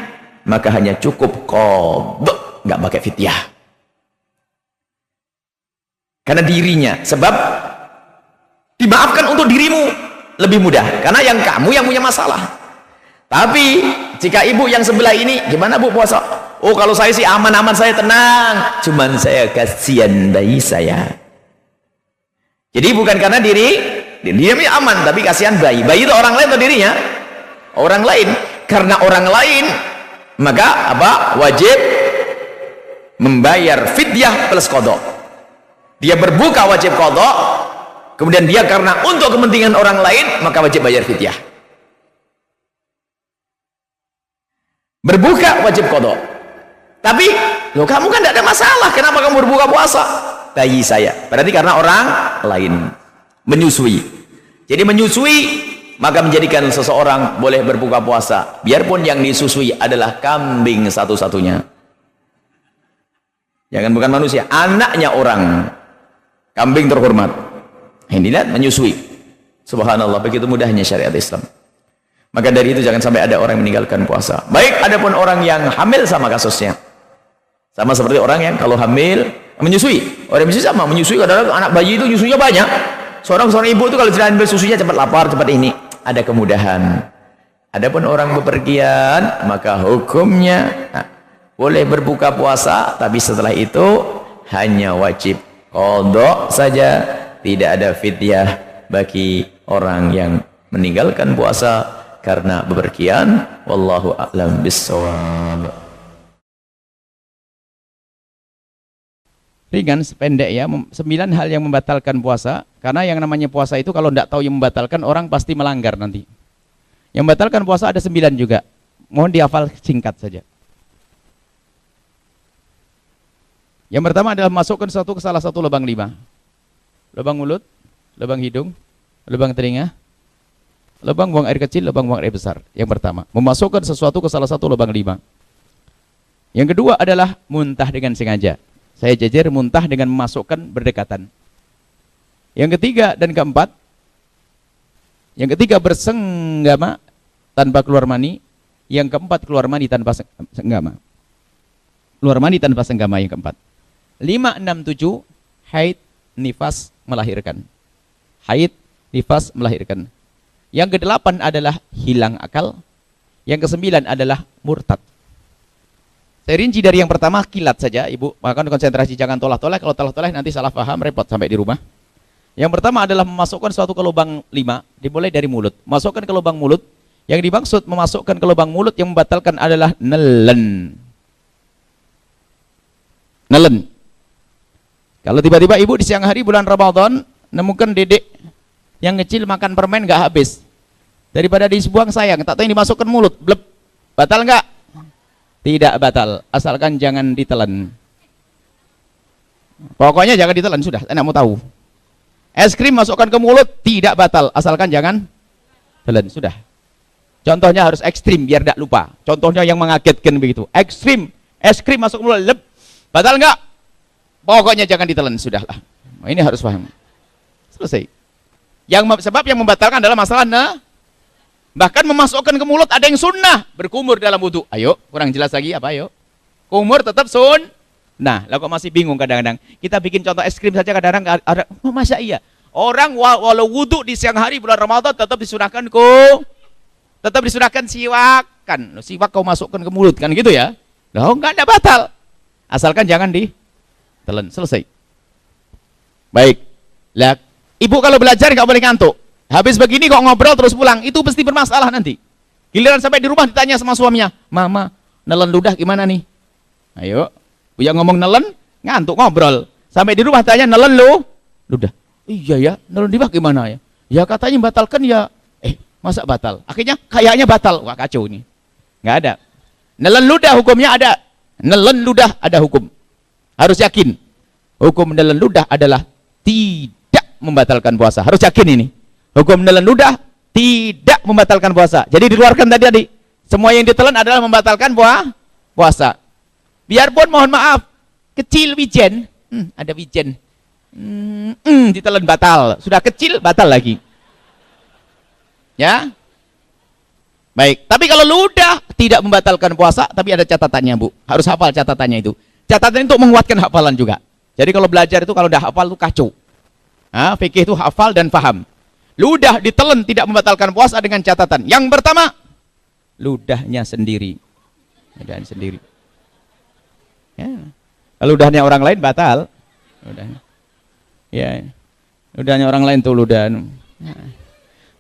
maka hanya cukup qadha, nggak pakai fidyah, karena dirinya, sebab dimaafkan untuk dirimu lebih mudah karena yang kamu yang punya masalah. Tapi jika ibu yang sebelah ini, gimana bu puasa? Oh kalau saya sih aman-aman, saya tenang, cuman saya kasihan bayi saya. Jadi bukan karena dirinya aman, tapi kasihan bayi. Bayi itu orang lain atau dirinya? Orang lain. Karena orang lain, maka apa? Wajib membayar fidyah plus qadha. Dia berbuka wajib qadha. Kemudian dia karena untuk kepentingan orang lain, maka wajib bayar fidyah. Berbuka wajib qadha. Tapi, loh kamu kan tidak ada masalah, kenapa kamu berbuka puasa? Bayi saya. Berarti karena orang lain. Menyusui. Jadi menyusui, maka menjadikan seseorang boleh berbuka puasa. Biarpun yang disusui adalah kambing satu-satunya. Jangan bukan manusia, anaknya orang. Kambing terhormat. Ini lihat menyusui. Subhanallah, begitu mudahnya syariat Islam. Maka dari itu jangan sampai ada orang yang meninggalkan puasa. Baik, adapun orang yang hamil sama kasusnya. Sama seperti orang yang kalau hamil menyusui. Orang menyusui sama, menyusui kadang-kadang anak bayi itu nyusunya banyak. Seorang ibu itu kalau tidak ambil susunya cepat lapar, cepat ini. Ada kemudahan. Adapun orang bepergian, maka hukumnya boleh berbuka puasa, tapi setelah itu hanya wajib qadha saja. Tidak ada fidyah bagi orang yang meninggalkan puasa karena bepergian. Wallahu a'lam bissawab. Ringan, sependek ya. 9 hal yang membatalkan puasa. Karena yang namanya puasa itu kalau tidak tahu yang membatalkan, orang pasti melanggar nanti. Yang membatalkan puasa ada 9 juga. Mohon dihafal singkat saja. Yang pertama adalah masukkan sesuatu ke salah satu lubang 5. Lubang mulut, lubang hidung, lubang telinga, lubang buang air kecil, lubang buang air besar. Yang pertama, memasukkan sesuatu ke salah satu lubang 5. Yang kedua adalah muntah dengan sengaja. Saya jajar muntah dengan memasukkan berdekatan. Yang ketiga dan keempat, yang ketiga bersenggama tanpa keluar mani, yang keempat keluar mani tanpa senggama. keluar mani tanpa senggama yang keempat. 5, 6, 7 haid, nifas, melahirkan. Haid, nifas, melahirkan. Yang ke-8 adalah hilang akal. Yang ke-9 adalah murtad. Saya rinci dari yang pertama, kilat saja, Ibu. Maka konsentrasi, jangan tolak-tolak. Kalau tolak-tolak nanti salah paham, repot sampai di rumah. Yang pertama adalah memasukkan suatu ke lubang 5, dimulai dari mulut. Masukkan ke lubang mulut. Yang dimaksud memasukkan ke lubang mulut yang membatalkan adalah nelen. Nelen. Kalau tiba-tiba Ibu di siang hari bulan Ramadan nemukan dedek yang kecil makan permen nggak habis. Daripada dibuang sayang, tak tahu yang dimasukkan mulut, bleb. Batal nggak? Tidak batal, asalkan jangan ditelan. Pokoknya jangan ditelan, sudah, saya mau tahu. Es krim masukkan ke mulut, tidak batal, asalkan jangan telan, sudah. Contohnya harus ekstrim, biar tidak lupa. Contohnya yang mengagetkan begitu. Ekstrim, es krim masuk ke mulut, lep. Batal nggak? Pokoknya jangan ditelan, sudahlah. Nah, ini harus paham. Selesai. Sebab yang membatalkan adalah masalah bahkan memasukkan ke mulut ada yang sunnah, berkumur dalam wudu. Ayo, kurang jelas lagi apa ayo? Kumur tetap Nah, lah kok masih bingung kadang-kadang. Kita bikin contoh es krim saja kadang-kadang ada, oh, masa iya? Orang walau wudu di siang hari bulan Ramadan tetap disunahkan siwakan. Siwak kau masukkan ke mulut kan gitu ya? Loh, enggak ada batal. Asalkan jangan ditelan, selesai. Baik. Lah, Ibu kalau belajar nggak boleh ngantuk. Habis begini kok ngobrol terus pulang, itu pasti bermasalah nanti. Giliran sampai di rumah ditanya sama suaminya, Mama, nelen ludah gimana nih? Ayo, yang ngomong nelen, ngantuk ngobrol. Sampai di rumah tanya nelen ludah. Iya ya, nelen ludah gimana ya? Ya katanya batalkan ya. Masa batal? Akhirnya kayaknya batal. Wah kacau ini. Nggak ada. Nelen ludah hukumnya ada. Nelen ludah ada hukum. Harus yakin. Hukum nelen ludah adalah tidak membatalkan puasa. Harus yakin ini. Hukum nelen ludah tidak membatalkan puasa. Jadi dikeluarkan tadi. Semua yang ditelan adalah membatalkan puasa. Biarpun mohon maaf, kecil wijen, ada wijen, ditelan batal. Sudah kecil batal lagi. Ya. Baik. Tapi kalau ludah tidak membatalkan puasa, tapi ada catatannya, Bu. Harus hafal catatannya itu. Catatan itu menguatkan hafalan juga. Jadi kalau belajar itu kalau udah hafal itu kacau. Fikih itu hafal dan paham. Ludah ditelan tidak membatalkan puasa dengan catatan. Yang pertama, ludahnya sendiri. Ludahnya sendiri. Ya. Kalau ludahnya orang lain batal. Ludahnya. Ya. Ludahnya orang lain tuh ludah.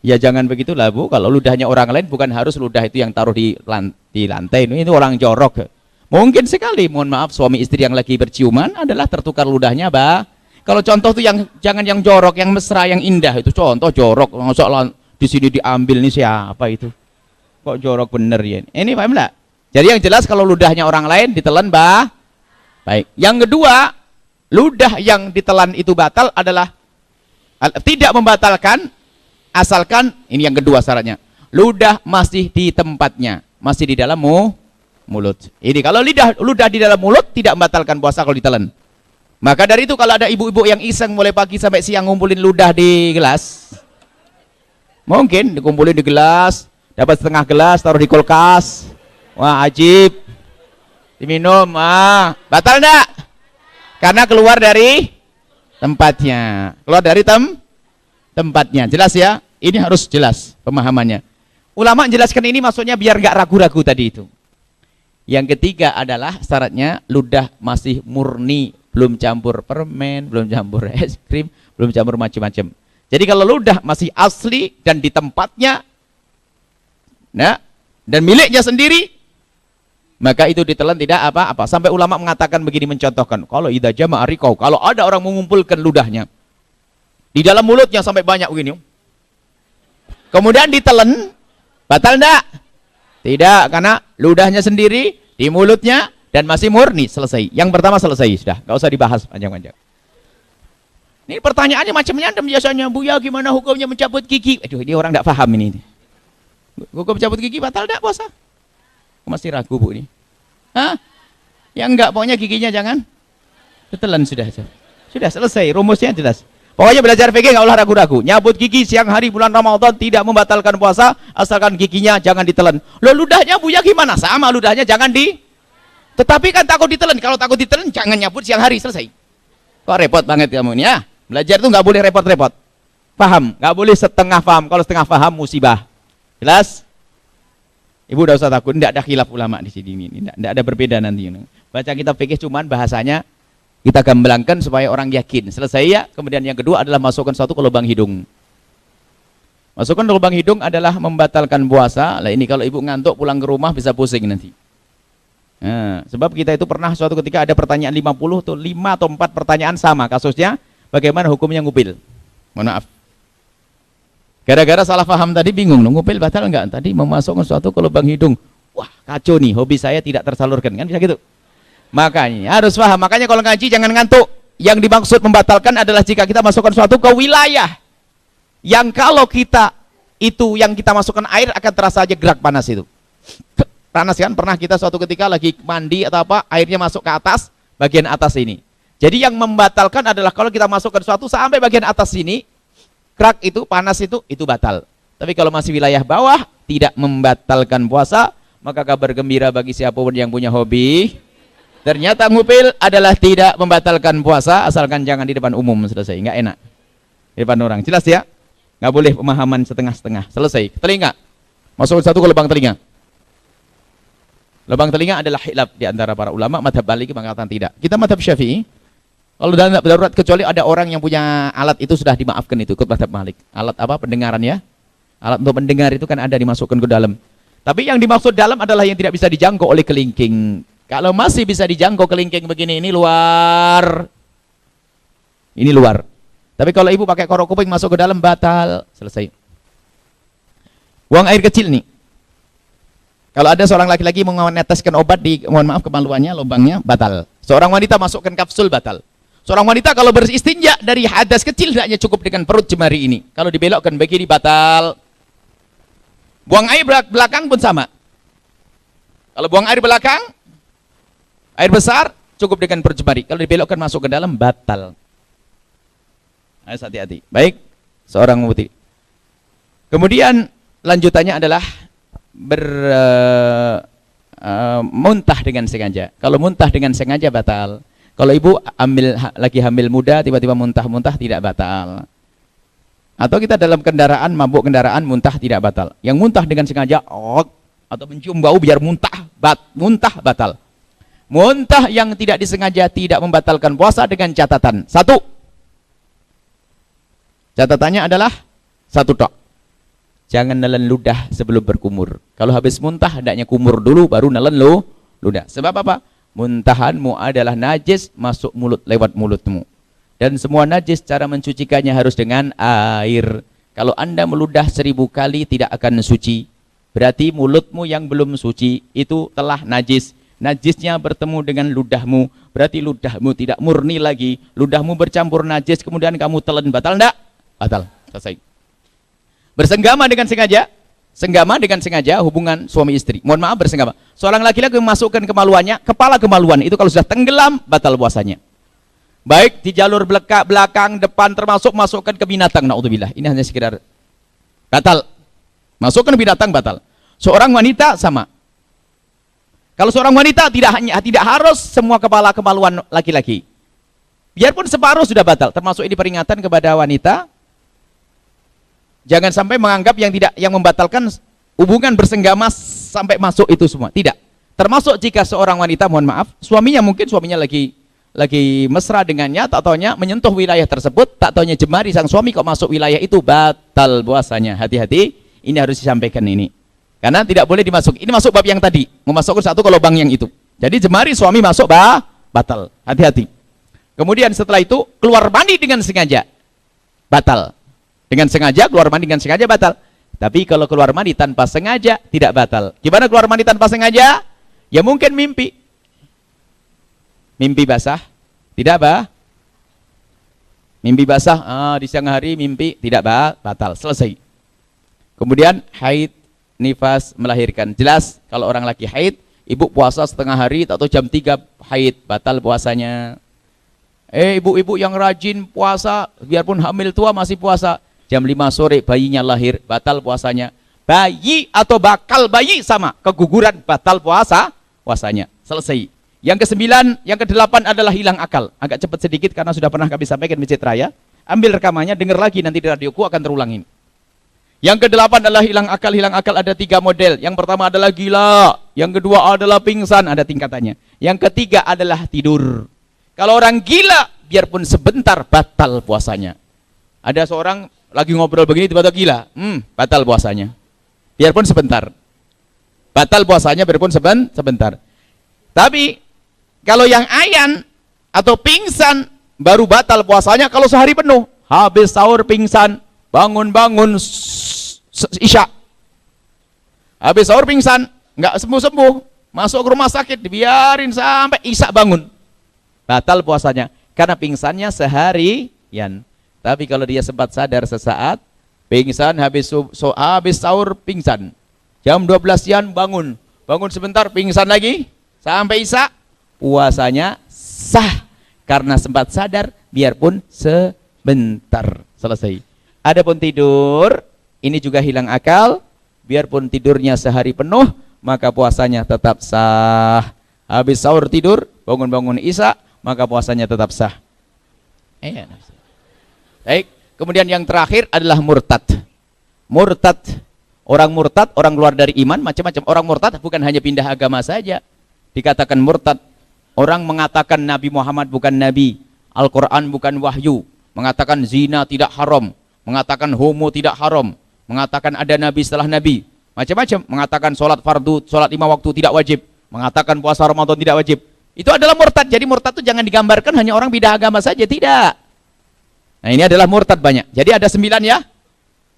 Ya jangan begitulah, Bu. Kalau ludahnya orang lain bukan harus ludah itu yang taruh di lantai. Ini orang jorok. Mungkin sekali, mohon maaf, suami istri yang lagi berciuman adalah tertukar ludahnya, Kalau contoh tuh yang jangan yang jorok, yang mesra, yang indah itu contoh jorok. Masalah di sini diambil nih siapa itu? Kok jorok bener ya? Ini paham enggak? Jadi yang jelas kalau ludahnya orang lain ditelan baik. Yang kedua, ludah yang ditelan itu batal adalah tidak membatalkan asalkan ini yang kedua syaratnya. Ludah masih di tempatnya, masih di dalam mulut. Ini kalau ludah di dalam mulut tidak membatalkan puasa kalau ditelan. Maka dari itu kalau ada ibu-ibu yang iseng mulai pagi sampai siang ngumpulin ludah di gelas, mungkin dikumpulin di gelas, dapat setengah gelas, taruh di kulkas, wah ajib, diminum, batal enggak? Karena keluar dari tempatnya, tempatnya, jelas ya? Ini harus jelas pemahamannya. Ulama menjelaskan ini maksudnya biar nggak ragu-ragu tadi itu. Yang ketiga adalah syaratnya ludah masih murni, belum campur permen, belum campur es krim, belum campur macam-macam. Jadi kalau ludah masih asli dan di tempatnya, nah, dan miliknya sendiri, maka itu ditelan tidak apa-apa. Sampai ulama mengatakan begini, mencontohkan, kalau idza jama'a riqau, kalau ada orang mengumpulkan ludahnya di dalam mulutnya sampai banyak begini, kemudian ditelan, batal enggak? Tidak, karena ludahnya sendiri di mulutnya dan masih murni, selesai. Yang pertama selesai, sudah, nggak usah dibahas panjang-panjang. Ini pertanyaannya macamnya biasanya, Buya gimana hukumnya mencabut gigi? Aduh, ini orang nggak paham ini. Hukum mencabut gigi batal enggak puasa? Masih ragu, Bu ini. Yang enggak, pokoknya giginya jangan ditelan, sudah selesai, rumusnya jelas. Pokoknya belajar fikih nggak usah ragu-ragu. Nyabut gigi siang hari bulan Ramadan tidak membatalkan puasa asalkan giginya jangan ditelan. Loh, ludahnya Buya gimana? Sama ludahnya jangan Tetapi kan takut ditelan. Kalau takut ditelan, jangan nyabut siang hari, selesai. Kok repot banget kamu ini ya? Belajar itu nggak boleh repot-repot. Paham? Nggak boleh setengah paham. Kalau setengah paham, musibah. Jelas? Ibu udah usah takut, tidak ada khilaf ulama di sini. Tidak ada berbeda nanti. Baca kitab fikih cuman bahasanya kita gamblangkan supaya orang yakin. Selesai ya. Kemudian yang kedua adalah masukkan sesuatu ke lubang hidung. Masukkan ke lubang hidung adalah membatalkan puasa. Lah ini kalau ibu ngantuk pulang ke rumah bisa pusing nanti. Nah, sebab kita itu pernah suatu ketika ada pertanyaan 50 tuh 5 atau 4 pertanyaan sama kasusnya, bagaimana hukumnya ngupil. Mohon maaf. Gara-gara salah paham tadi bingung, ngupil batal enggak? Tadi memasukkan sesuatu ke lubang hidung. Wah, kacau nih, hobi saya tidak tersalurkan, kan bisa gitu. Makanya harus paham, makanya kalau ngaji jangan ngantuk. Yang dimaksud membatalkan adalah jika kita masukkan sesuatu ke wilayah yang kalau kita itu yang kita masukkan air akan terasa aja gerak panas itu. Panas kan? Pernah kita suatu ketika lagi mandi atau apa, airnya masuk ke atas, bagian atas ini. Jadi yang membatalkan adalah kalau kita masukkan sesuatu sampai bagian atas sini, kerak itu, panas itu batal. Tapi kalau masih wilayah bawah, tidak membatalkan puasa, maka kabar gembira bagi siapapun yang punya hobi. Ternyata ngupil adalah tidak membatalkan puasa, asalkan jangan di depan umum, selesai. Nggak enak. Di depan orang. Jelas ya? Nggak boleh pemahaman setengah-setengah. Selesai. Telinga. Masukkan satu ke lubang telinga. Lubang telinga adalah khilaf di antara para ulama. Madhab Maliki mengatakan tidak. Kita madhab Syafi'i, kalau darurat kecuali ada orang yang punya alat itu sudah dimaafkan itu ikut madhab Malik. Alat apa? Pendengaran ya. Alat untuk mendengar itu kan ada dimasukkan ke dalam. Tapi yang dimaksud dalam adalah yang tidak bisa dijangkau oleh kelingking. Kalau masih bisa dijangkau kelingking begini, ini luar. Ini luar. Tapi kalau ibu pakai korok kuping masuk ke dalam batal. Selesai. Buang air kecil nih. Kalau ada seorang laki-laki mau meneteskan obat di, mohon maaf kemaluannya, lubangnya batal. Seorang wanita masukkan kapsul batal. Seorang wanita kalau beristinja dari hadas kecil hendaknya cukup dengan perut jemari ini. Kalau dibelokkan begini batal. Buang air belakang pun sama. Kalau buang air belakang, air besar cukup dengan perut jemari. Kalau dibelokkan masuk ke dalam batal. Harus hati-hati. Baik, seorang putih. Kemudian lanjutannya adalah muntah dengan sengaja. Kalau muntah dengan sengaja batal. Kalau ibu lagi hamil muda tiba-tiba muntah-muntah tidak batal. Atau kita dalam kendaraan mabuk kendaraan muntah tidak batal. Yang muntah dengan sengaja atau mencium bau biar muntah batal. Muntah yang tidak disengaja tidak membatalkan puasa dengan catatan. Satu. Catatannya adalah satu tok. Jangan nelen ludah sebelum berkumur. Kalau habis muntah, hendaknya kumur dulu, baru nelen ludah. Sebab apa? Muntahanmu adalah najis masuk mulut lewat mulutmu. Dan semua najis cara mencucikannya harus dengan air. Kalau Anda meludah 1000 kali tidak akan suci. Berarti mulutmu yang belum suci itu telah najis. Najisnya bertemu dengan ludahmu. Berarti ludahmu tidak murni lagi. Ludahmu bercampur najis, kemudian kamu telan. Batal enggak? Batal. Selesai. Bersenggama dengan sengaja hubungan suami istri. Mohon maaf, bersenggama. Seorang laki-laki memasukkan kemaluannya, kepala kemaluan itu kalau sudah tenggelam batal puasanya. Baik di jalur belakang, depan, termasuk masukkan ke binatang. Naudzubillah. Ini hanya sekedar batal. Masukkan ke binatang batal. Seorang wanita sama. Kalau seorang wanita tidak harus semua kepala kemaluan laki-laki. Biarpun separuh sudah batal. Termasuk ini peringatan kepada wanita. Jangan sampai menganggap yang membatalkan hubungan bersenggama sampai masuk itu semua. Tidak. Termasuk jika seorang wanita, mohon maaf, suaminya lagi mesra dengannya, tak taunya menyentuh wilayah tersebut, tak taunya jemari sang suami kok masuk wilayah itu, batal puasanya. Hati-hati, ini harus disampaikan ini. Karena tidak boleh dimasuk. Ini masuk bab yang tadi, memasukkan satu ke lubang yang itu. Jadi jemari suami masuk batal. Hati-hati. Kemudian setelah itu keluar mandi dengan sengaja. Batal. Dengan sengaja, keluar mandi dengan sengaja batal. Tapi kalau keluar mandi tanpa sengaja, tidak batal. Gimana keluar mandi tanpa sengaja? Ya mungkin mimpi. Mimpi basah. Tidak apa? Mimpi basah, di siang hari mimpi, tidak batal. Selesai. Kemudian haid, nifas, melahirkan. Jelas, kalau orang laki haid, ibu puasa setengah hari, atau jam 3 haid, batal puasanya. Ibu-ibu yang rajin puasa, biarpun hamil tua masih puasa. Jam 5 sore bayinya lahir, batal puasanya. Bayi atau bakal bayi sama, keguguran batal puasanya. Selesai. Yang ke-9, yang ke-8 adalah hilang akal. Agak cepat sedikit karena sudah pernah kami sampaikan di Masjid Raya. Ambil rekamannya, dengar lagi nanti di radioku akan terulang ini. Yang ke-8 adalah hilang akal. Hilang akal ada 3 model. Yang pertama adalah gila. Yang kedua adalah pingsan, ada tingkatannya. Yang ketiga adalah tidur. Kalau orang gila, biarpun sebentar batal puasanya. Ada seorang lagi ngobrol begini tiba-tiba gila. Batal puasanya. Biarpun sebentar. Batal puasanya biarpun sebentar. Tapi kalau yang ayan atau pingsan baru batal puasanya kalau sehari penuh. Habis sahur pingsan, bangun-bangun isya. Habis sahur pingsan, nggak sembuh-sembuh, masuk ke rumah sakit, dibiarin sampai isya bangun. Batal puasanya karena pingsannya seharian. Tapi kalau dia sempat sadar sesaat, pingsan habis sahur pingsan. Jam 12 siang bangun sebentar pingsan lagi sampai isya, puasanya sah karena sempat sadar biarpun sebentar. Selesai. Adapun tidur, ini juga hilang akal, biarpun tidurnya sehari penuh, maka puasanya tetap sah. Habis sahur tidur, bangun-bangun isya, maka puasanya tetap sah. Baik, kemudian yang terakhir adalah murtad. Murtad, orang murtad, orang keluar dari iman, macam-macam. Orang murtad bukan hanya pindah agama saja. Dikatakan murtad, orang mengatakan Nabi Muhammad bukan Nabi, Al-Quran bukan wahyu, mengatakan zina tidak haram, mengatakan homo tidak haram, mengatakan ada Nabi setelah Nabi, macam-macam, mengatakan sholat fardu, sholat 5 waktu tidak wajib, mengatakan puasa Ramadan tidak wajib. Itu adalah murtad. Jadi murtad itu jangan digambarkan hanya orang beda agama saja, tidak. Nah ini adalah murtad banyak. Jadi ada 9 ya.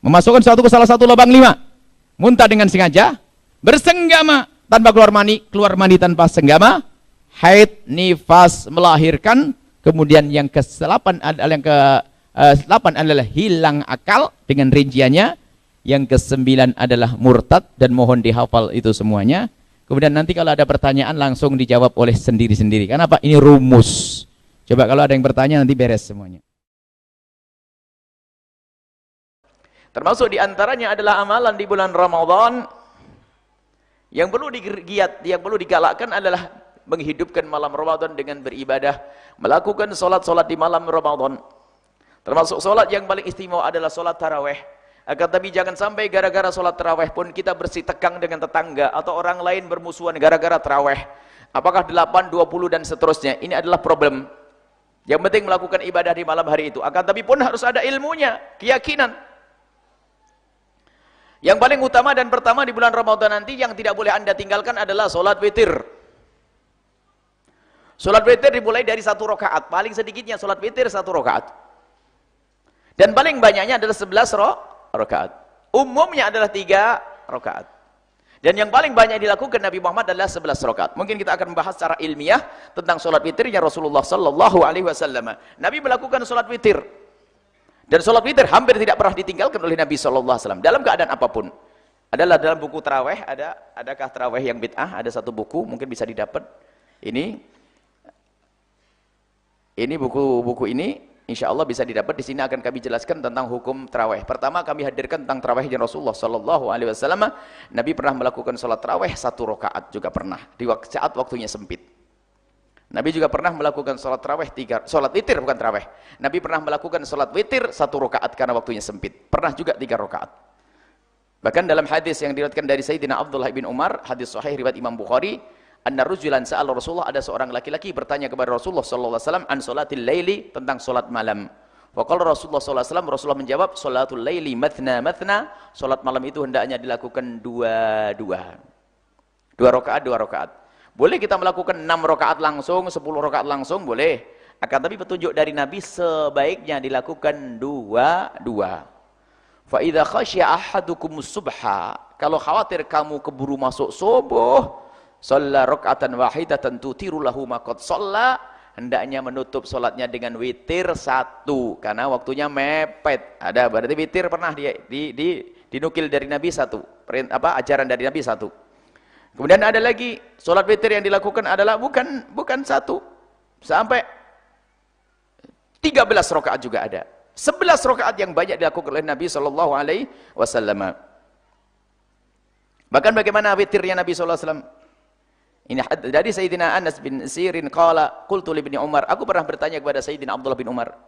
Memasukkan suatu ke salah satu lubang 5. Muntah dengan sengaja, bersenggama tanpa keluar mani tanpa senggama, haid, nifas, melahirkan, kemudian yang ke-8 adalah hilang akal dengan rinciannya, yang ke-9 adalah murtad, dan mohon dihafal itu semuanya. Kemudian nanti kalau ada pertanyaan langsung dijawab oleh sendiri-sendiri. Kenapa? Ini rumus. Coba kalau ada yang bertanya nanti beres semuanya. Termasuk diantaranya adalah amalan di bulan Ramadan yang perlu digiat, yang perlu digalakkan adalah menghidupkan malam Ramadan dengan beribadah, melakukan solat-solat di malam Ramadan. Termasuk solat yang paling istimewa adalah solat taraweh. Akan tapi jangan sampai gara-gara solat taraweh pun kita bersitegang dengan tetangga atau orang lain bermusuhan gara-gara taraweh. Apakah 8, 20 dan seterusnya. Ini adalah problem. Yang penting melakukan ibadah di malam hari itu. Akan tapi pun harus ada ilmunya, keyakinan. Yang paling utama dan pertama di bulan Ramadan nanti yang tidak boleh Anda tinggalkan adalah solat witir. Solat witir dimulai dari 1 rakaat. Paling sedikitnya solat witir 1 rakaat. Dan paling banyaknya adalah 11 rakaat. Umumnya adalah 3 rakaat. Dan yang paling banyak dilakukan Nabi Muhammad adalah 11 rakaat. Mungkin kita akan membahas secara ilmiah tentang solat witirnya Rasulullah sallallahu alaihi wasallam. Nabi melakukan solat witir. Dan sholat witir hampir tidak pernah ditinggalkan oleh Nabi SAW dalam keadaan apapun. Adalah dalam buku taraweh, adakah taraweh yang bid'ah? Ada satu buku, mungkin bisa didapat. Ini buku ini, insya Allah bisa didapat. Di sini akan kami jelaskan tentang hukum taraweh. Pertama kami hadirkan tentang tarawehnya Rasulullah SAW. Nabi pernah melakukan sholat taraweh 1 rakaat juga pernah di saat waktunya sempit. Nabi juga pernah melakukan sholat witir bukan taraweh. Nabi pernah melakukan sholat witir 1 rakaat karena waktunya sempit. Pernah juga 3 rakaat. Bahkan dalam hadis yang diriwayatkan dari Sayyidina Abdullah bin Umar, hadis sahih riwayat Imam Bukhari, anna rajulan sa'ala Rasulullah, ada seorang laki-laki bertanya kepada Rasulullah sallallahu alaihi wasallam an sholatil laili, tentang sholat malam. Faqala Rasulullah sallallahu alaihi wasallam, Rasulullah menjawab, sholatul laili mathna, sholat malam itu hendaknya dilakukan 2 rakaat. Boleh kita melakukan 6 rakaat langsung, 10 rakaat langsung, boleh. Akan tapi petunjuk dari Nabi sebaiknya dilakukan 2. Fa idza khasya ahadukum subha, kalau khawatir kamu keburu masuk subuh, shalla raka'atan wahidatan tutiru lahu ma qad shalla, hendaknya menutup salatnya dengan witir 1 karena waktunya mepet. Ada berarti witir pernah dinukil dari Nabi 1. Ajaran dari Nabi 1. Kemudian ada lagi solat witir yang dilakukan adalah bukan 1 sampai 13 rakaat juga ada. 11 rakaat yang banyak dilakukan oleh Nabi sallallahu alaihi wasallam. Bahkan bagaimana witirnya Nabi sallallahu alaihi wasallam? Ini dari Sayyidina Anas bin Sirin qala qultu li ibni Umar, aku pernah bertanya kepada Sayyidina Abdullah bin Umar,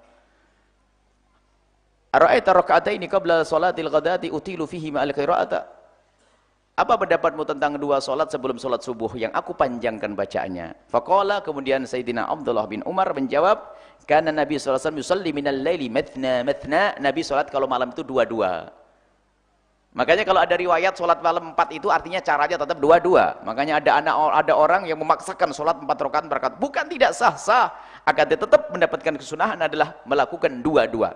ara'aita raka'ataini qabla salatil ghadati utilu fihi ma'al qira'ata? Apa pendapatmu tentang dua salat sebelum salat subuh yang aku panjangkan bacaannya? Faqala, kemudian Sayyidina Abdullah bin Umar menjawab, karena Nabi sallallahu alaihi wasallam yusalli minal laili mathna mathna, Nabi salat kalau malam itu dua-dua. Makanya kalau ada riwayat sholat malam 4 itu artinya caranya tetap dua-dua. Makanya ada orang yang memaksakan sholat 4 rakaat berangkat. Bukan tidak sah-sah. Akan tetap mendapatkan kesunahan adalah melakukan dua-dua.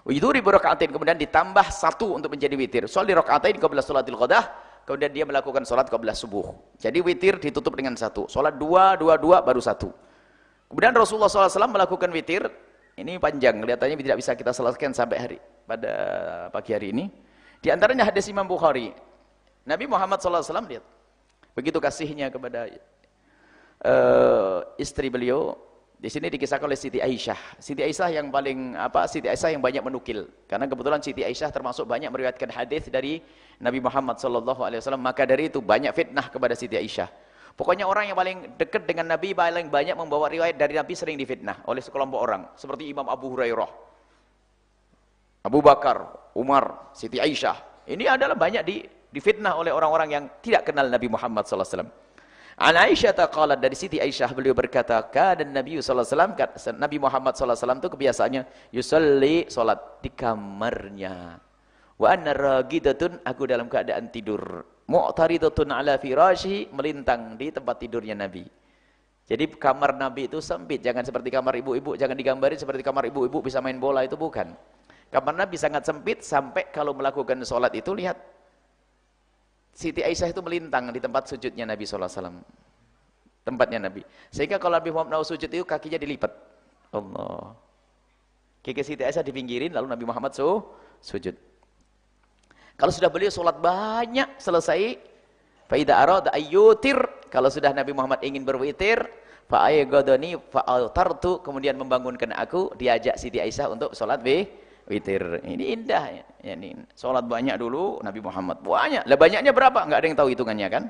Widuri berakaatin, kemudian ditambah 1 untuk menjadi witir. Sholli rakaatain qabla sholatil qadah. Kemudian dia melakukan sholat qabla subuh. Jadi witir ditutup dengan 1. Sholat 2, 2, 2 baru 1. Kemudian Rasulullah SAW melakukan witir. Ini panjang, kelihatannya tidak bisa kita selesaikan sampai pada pagi hari ini. Di antaranya hadis Imam Bukhari. Nabi Muhammad SAW lihat, begitu kasihnya kepada istri beliau. Di sini dikisahkan oleh Siti Aisyah. Siti Aisyah yang Siti Aisyah yang banyak menukil. Karena kebetulan Siti Aisyah termasuk banyak meriwayatkan hadis dari Nabi Muhammad SAW. Maka dari itu banyak fitnah kepada Siti Aisyah. Pokoknya orang yang paling dekat dengan Nabi paling banyak membawa riwayat dari Nabi sering difitnah oleh sekelompok orang. Seperti Imam Abu Hurairah, Abu Bakar, Umar, Siti Aisyah. Ini adalah banyak difitnah oleh orang-orang yang tidak kenal Nabi Muhammad SAW. An Aisyah taqalat, dari Siti Aisyah beliau berkata, kana Nabi SAW, Nabi Muhammad SAW itu kebiasaannya yusalli, salat di kamarnya. Wa anna ragidatun, aku dalam keadaan tidur. Mu'taridatun ala firasyi, melintang di tempat tidurnya Nabi. Jadi kamar Nabi itu sempit, jangan seperti kamar ibu-ibu, jangan digambarin seperti kamar ibu-ibu bisa main bola, itu bukan. Kamar Nabi sangat sempit sampai kalau melakukan sholat itu lihat Siti Aisyah itu melintang di tempat sujudnya Nabi SAW, tempatnya Nabi. Sehingga kalau Nabi Muhammad sujud itu kakinya dilipat. Allah. Kaki Siti Aisyah dipinggirin lalu Nabi Muhammad sujud. Kalau sudah beliau sholat banyak selesai, faida arada ayyutir, kalau sudah Nabi Muhammad ingin berwitir, fa'aygadani fa'altartu, kemudian membangunkan aku, diajak Siti Aisyah untuk sholat witir. Ini indah ya. Ini salat banyak dulu Nabi Muhammad. Banyak. Lah banyaknya berapa? Enggak ada yang tahu hitungannya kan?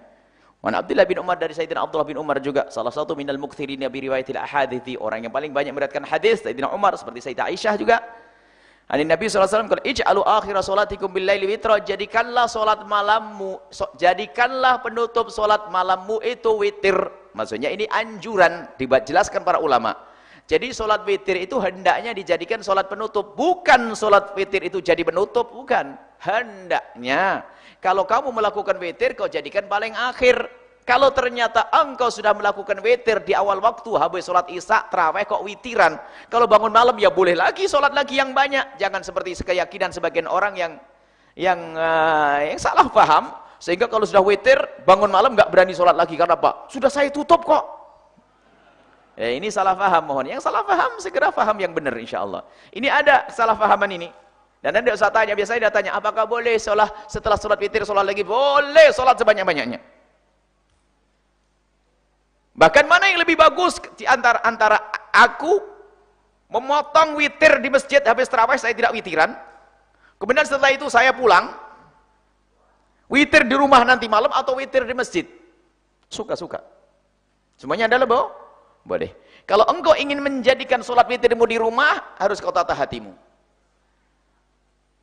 Wan Abdullah bin Umar, dari Sayyidina Abdullah bin Umar juga salah satu minal muktsirin bi riwayatil ahadithi, orang yang paling banyak meriwayatkan hadis Sayyidina Umar, seperti Sayyidah Aisyah juga. Ani Nabi sallallahu alaihi wasallam, ij'alu akhir salatikum bil laili witra, jadikanlah salat malammu, jadikanlah penutup salat malammu itu witir. Maksudnya ini anjuran, dijelaskan para ulama. Jadi sholat witir itu hendaknya dijadikan sholat penutup. Bukan sholat witir itu jadi penutup, bukan. Hendaknya. Kalau kamu melakukan witir, kau jadikan paling akhir. Kalau ternyata engkau sudah melakukan witir di awal waktu, habis sholat isya, tarawih kok witiran. Kalau bangun malam ya boleh lagi, sholat lagi yang banyak. Jangan seperti keyakinan sebagian orang yang salah paham. Sehingga kalau sudah witir, bangun malam nggak berani sholat lagi. Karena apa? Sudah saya tutup kok. Ini salah paham, mohon. Yang salah paham, segera paham yang benar insya Allah. Ini ada salah pahaman ini. Dan nanti usah tanya, biasanya dia tanya, apakah boleh setelah sholat witir, sholat lagi? Boleh, sholat sebanyak-banyaknya. Bahkan mana yang lebih bagus di antara aku memotong witir di masjid, habis tarawih saya tidak witiran. Kemudian setelah itu saya pulang, witir di rumah nanti malam atau witir di masjid. Suka-suka. Semuanya adalah boleh. Kalau engkau ingin menjadikan sholat witirmu di rumah, harus kau tata hatimu.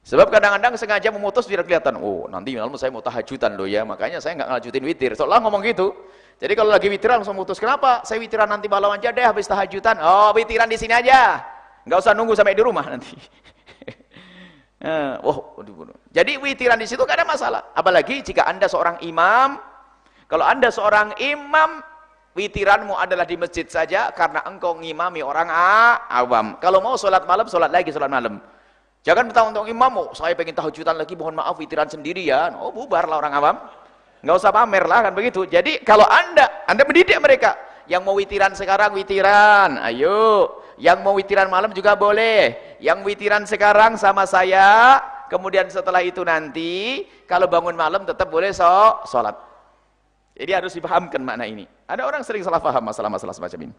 Sebab kadang-kadang sengaja memutus biar kelihatan, oh nanti malam saya mau tahajudan loh ya, makanya saya nggak ngajutin witir. Seolah ngomong gitu. Jadi kalau lagi witiran langsung mutus, kenapa? Saya witiran nanti malam aja deh habis tahajudan. Oh witiran di sini aja, nggak usah nunggu sampai di rumah nanti. Jadi witiran di situ gak ada masalah. Apalagi jika anda seorang imam. Kalau anda seorang imam, witiranmu adalah di masjid saja karena engkau ngimami orang awam. Kalau mau sholat malam, sholat lagi sholat malam. Jangan minta untuk imam, oh, saya pengen tahajudan lagi, mohon maaf witiran sendirian. Oh bubarlah orang awam. Nggak usah pamer lah kan begitu. Jadi kalau anda mendidik mereka, yang mau witiran sekarang witiran, ayo. Yang mau witiran malam juga boleh. Yang witiran sekarang sama saya, kemudian setelah itu nanti kalau bangun malam tetap boleh sholat. Jadi harus dipahamkan makna ini. Ada orang sering salah paham masalah-masalah semacam ini.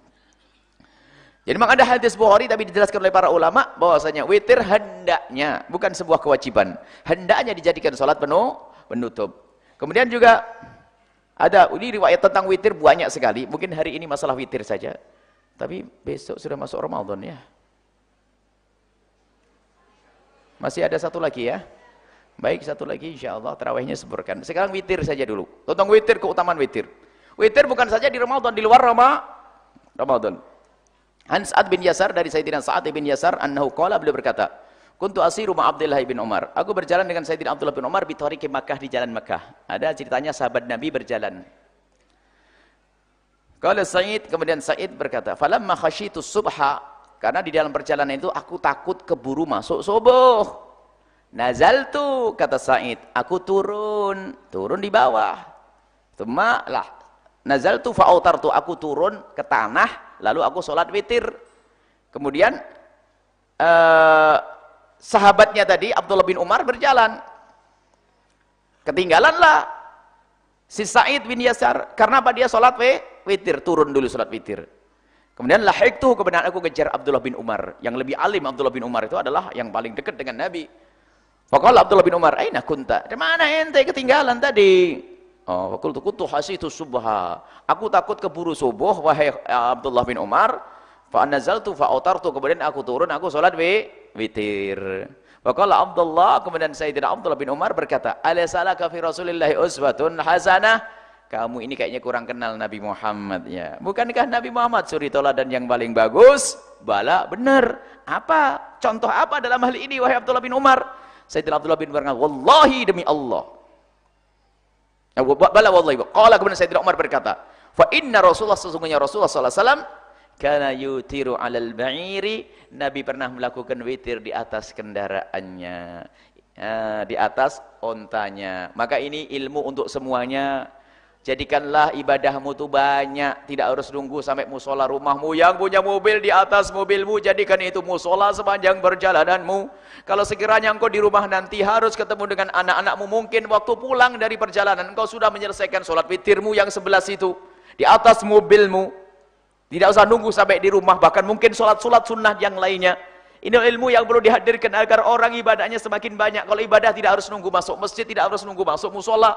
Jadi memang ada hadis Bukhari tapi dijelaskan oleh para ulama bahwasanya witir hendaknya, bukan sebuah kewajiban. Hendaknya dijadikan sholat penutup. Kemudian juga Ada, ini riwayat tentang witir banyak sekali. Mungkin hari ini masalah witir saja. Tapi besok sudah masuk Ramadan ya. Masih ada satu lagi ya. Baik, satu lagi insya Allah tarawihnya seburkan. Sekarang witir saja dulu. Tentang witir, keutamaan witir. Witir bukan saja di Ramadan, di luar Ramadan. An Sa'ad bin Yasar, dari Sayyidina Sa'ad bin Yasar, annahu qala, beliau berkata, kuntu asiru ma Abdullah bin Umar. Aku berjalan dengan Sayyidina Abdullah bin Umar bi tariqi Makkah, di jalan Makkah. Ada ceritanya sahabat Nabi berjalan. Qala Sa'id, kemudian Sa'id berkata, falamma khasyitu subha, karena di dalam perjalanan itu aku takut keburu masuk subuh. Nazaltu, kata Sa'id, aku turun di bawah. Tsumma lah nazaltu fa autartu, aku turun ke tanah lalu aku sholat witir. Kemudian sahabatnya tadi Abdullah bin Umar berjalan, ketinggalanlah si Sa'id bin Yasar. Karena apa? Dia sholat witir, turun dulu sholat witir. Kemudian lahiqtu, kemudian aku kejar Abdullah bin Umar. Yang lebih alim Abdullah bin Umar itu adalah yang paling dekat dengan Nabi. Faqala Abdullah bin Umar, aina kunta? Di mana ente ketinggalan tadi? Oh, faqultu kuntu hasitu subha. Aku takut keburu subuh wahai Abdullah bin Umar. Fa nazaltu fa autartu, kemudian aku turun, aku salat witir. Faqala Abdullah, kemudian Sayyidina Abdullah bin Umar berkata, alasalaka fi Rasulillahi uswatun hasanah? Kamu ini kayaknya kurang kenal Nabi Muhammad ya. Bukankah Nabi Muhammad suri teladan yang paling bagus? Bala, benar. Apa? Contoh apa dalam hal ini wahai Abdullah bin Umar? Sayyidina Abdullah bin Umar, wallahi demi Allah. Bala wallahi. Qala, kemudian Sayyidina Umar berkata, fa inna Rasulullah, sesungguhnya Rasulullah sallallahu alaihi wasallam kana yutiru 'alal ba'iri, Nabi pernah melakukan witir di atas kendaraannya, di atas ontanya. Maka ini ilmu untuk semuanya. Jadikanlah ibadahmu itu banyak, tidak harus nunggu sampai musola rumahmu. Yang punya mobil, di atas mobilmu jadikan itu musola sepanjang perjalananmu. Kalau sekiranya engkau di rumah nanti harus ketemu dengan anak-anakmu, mungkin waktu pulang dari perjalanan engkau sudah menyelesaikan sholat witirmu yang 11 itu di atas mobilmu. Tidak usah nunggu sampai di rumah, bahkan mungkin sholat sunnah yang lainnya. Ini ilmu yang perlu dihadirkan agar orang ibadahnya semakin banyak. Kalau ibadah tidak harus nunggu masuk masjid, tidak harus nunggu masuk musola,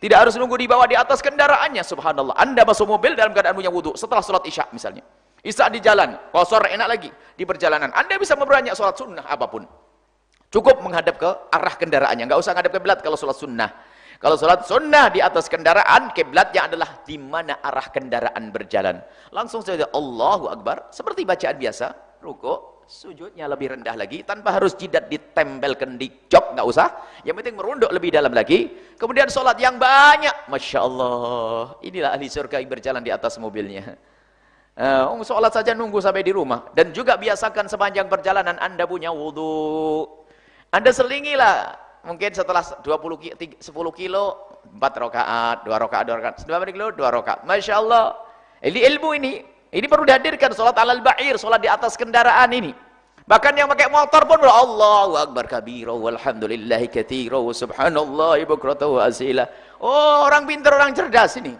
tidak harus nunggu di bawah, di atas kendaraannya. Subhanallah, Anda masuk mobil dalam keadaan punya wudu setelah sholat isya misalnya. Isya di jalan, kosor enak lagi. Di perjalanan Anda bisa memperbanyak sholat sunnah apapun. Cukup menghadap ke arah kendaraannya, nggak usah menghadap ke kiblat kalau sholat sunnah. Kalau sholat sunnah di atas kendaraan, kiblatnya adalah di mana arah kendaraan berjalan. Langsung saja Allahu Akbar, seperti bacaan biasa, rukuk, sujudnya lebih rendah lagi, tanpa harus jidat ditempelkan di jok, nggak usah. Yang penting merunduk lebih dalam lagi. Kemudian sholat yang banyak, masya Allah. Inilah ahli surga yang berjalan di atas mobilnya. Sholat saja nunggu sampai di rumah. Dan juga biasakan sepanjang perjalanan Anda punya wudhu. Anda selingilah. Mungkin setelah 10 kilo 4 rakaat, 2 rakaat, 2 rakaat, 2 kilo 2 rakaat. Masya Allah. Ini ilmu ini perlu dihadirkan. Sholat alal ba'ir, sholat di atas kendaraan ini. Bahkan yang pakai motor pun Allahu Akbar kabira walhamdulillahi katsira wa subhanallahi bukratan wa asila. Oh, orang pintar, orang cerdas ini.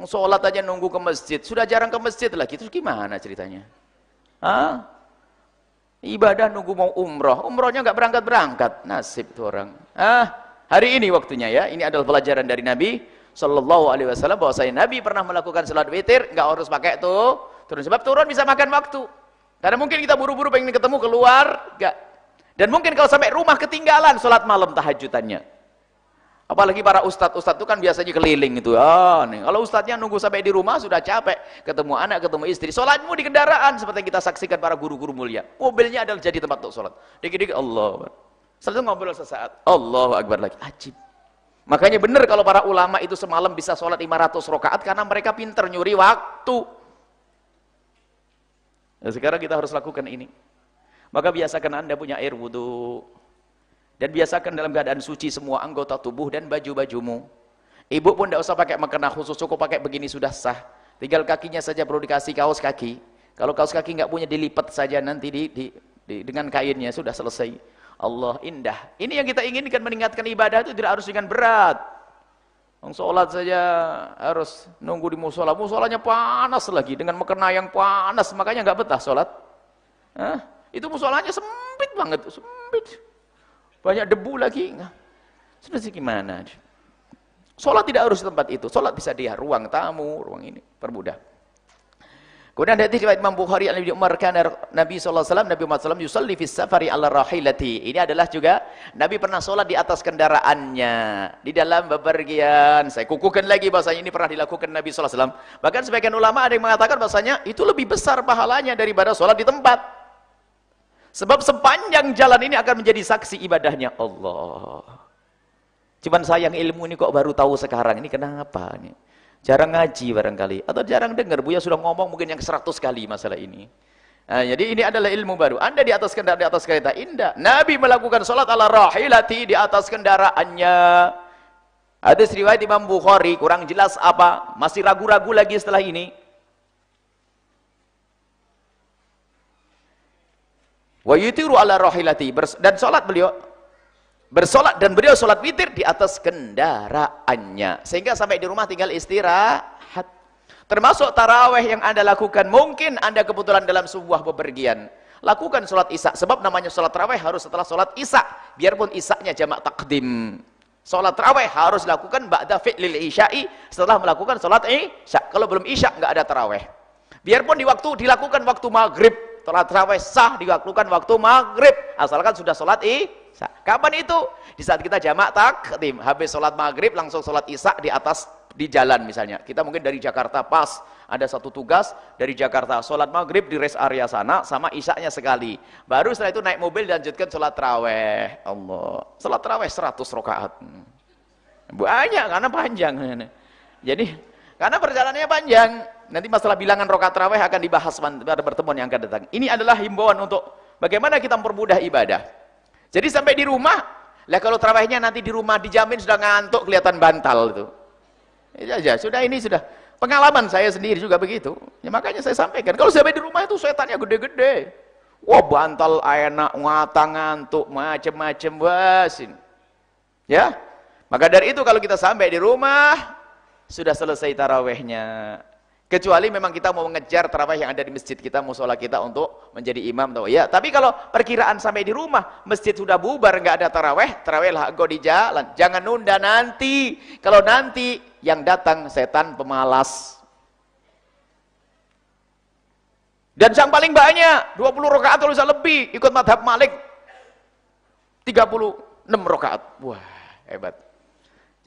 Sholat aja nunggu ke masjid, sudah jarang ke masjid lagi. Terus gimana ceritanya? Ibadah nunggu mau umrohnya nggak berangkat-berangkat, nasib tuh orang. Hari ini waktunya ya. Ini adalah pelajaran dari Nabi Sallallahu Alaihi Wasallam bahwa Nabi pernah melakukan salat witir, nggak harus pakai turun, sebab turun bisa makan waktu. Karena mungkin kita buru-buru pengen ketemu keluar, nggak. Dan mungkin kalau sampai rumah ketinggalan salat malam tahajudannya. Apalagi para ustadz itu kan biasanya keliling itu. Nih. Kalau ustadznya nunggu sampai di rumah sudah capek, ketemu anak, ketemu istri. Sholatmu di kendaraan seperti yang kita saksikan para guru-guru mulia. Mobilnya adalah jadi tempat untuk sholat. Dikit-dikit Allah. Setelah itu ngobrol sesaat, Allahu Akbar lagi. Ajib. Makanya benar kalau para ulama itu semalam bisa sholat 500 rakaat karena mereka pinter nyuri waktu. Nah, sekarang kita harus lakukan ini. Maka biasakan Anda punya air wudhu. Dan biasakan dalam keadaan suci semua anggota tubuh dan baju-bajumu. Ibu pun tidak usah pakai mukena khusus, cukup pakai begini sudah sah. Tinggal kakinya saja perlu dikasih kaos kaki. Kalau kaos kaki nggak punya, dilipat saja nanti dengan kainnya, sudah selesai. Allah, indah. Ini yang kita inginkan, meningkatkan ibadah itu tidak harus dengan berat. Sholat saja harus nunggu di musola. Musolanya panas lagi dengan mukena yang panas, makanya nggak betah sholat. Itu musolanya sempit banget, sempit. Banyak debu lagi. Sudah sih gimana? Sholat tidak harus di tempat itu. Sholat bisa di ruang tamu, ruang ini. Permudah. Kemudian hadis riwayat Imam Bukhari an Ibnu Umar kana Nabi sallallahu alaihi wasallam Nabi Muhammad sallallahu yusalli fis safari ala rahilati. Ini adalah juga Nabi pernah sholat di atas kendaraannya, di dalam bepergian. Saya kukuhkan lagi bahasanya ini pernah dilakukan Nabi sallallahu alaihi wasallam. Bahkan sebagian ulama ada yang mengatakan bahasanya itu lebih besar pahalanya daripada sholat di tempat. Sebab sepanjang jalan ini akan menjadi saksi ibadahnya Allah. Cuman sayang ilmu ini kok baru tahu sekarang. Ini kenapa nih? Jarang ngaji barangkali, atau jarang dengar. Buya sudah ngomong mungkin yang 100 kali masalah ini. Nah, jadi ini adalah ilmu baru. Anda di atas kendaraan, di atas kereta, indah. Nabi melakukan sholat ala rahilati, di atas kendaraannya. Hadis riwayat Imam Bukhari, kurang jelas apa, masih ragu-ragu lagi setelah ini. Wa yutiru ala rahilati, dan sholat beliau bersolat, dan beliau sholat witir di atas kendaraannya, sehingga sampai di rumah tinggal istirahat. Termasuk taraweh yang Anda lakukan, mungkin Anda kebetulan dalam sebuah bepergian, lakukan sholat isya, sebab namanya sholat taraweh harus setelah sholat isya, biarpun isyanya jamak takdim. Sholat taraweh harus dilakukan ba'da fi'lil isya'i, setelah melakukan sholat isya. Kalau belum isya nggak ada taraweh. Biarpun dilakukan waktu maghrib, sholat taraweh sah dilakukan waktu maghrib, asalkan sudah sholat isya. Kapan itu? Di saat kita jamak takdim, habis sholat maghrib langsung sholat isya di jalan misalnya. Kita mungkin dari Jakarta pas ada satu tugas dari Jakarta, sholat maghrib di rest area sana sama isyanya sekali. Baru setelah itu naik mobil dan lanjutkan sholat taraweh. Allah, sholat taraweh 100 rakaat. Banyak karena panjang. Jadi karena perjalanannya panjang. Nanti masalah bilangan rakaat taraweh akan dibahas pada pertemuan yang akan datang. Ini adalah himbauan untuk bagaimana kita mempermudah ibadah. Jadi sampai di rumah, lah kalau tarawihnya nanti di rumah dijamin sudah ngantuk, kelihatan bantal itu. Ya, sudah ini sudah pengalaman saya sendiri juga begitu. Ya makanya saya sampaikan, kalau sampai di rumah itu setannya gede-gede. Wah, bantal enak, ngatang ngantuk, macem-macem basin. Ya. Maka dari itu kalau kita sampai di rumah sudah selesai tarawihnya. Kecuali memang kita mau mengejar tarawih yang ada di masjid kita, musola kita untuk menjadi imam atau ya. Tapi kalau perkiraan sampai di rumah, masjid sudah bubar, nggak ada tarawih lah engkau di jalan. Jangan nunda nanti. Kalau nanti yang datang setan pemalas. Dan yang paling banyak 20 rakaat atau bisa lebih, ikut madhab Malik 36 rakaat. Wah, hebat.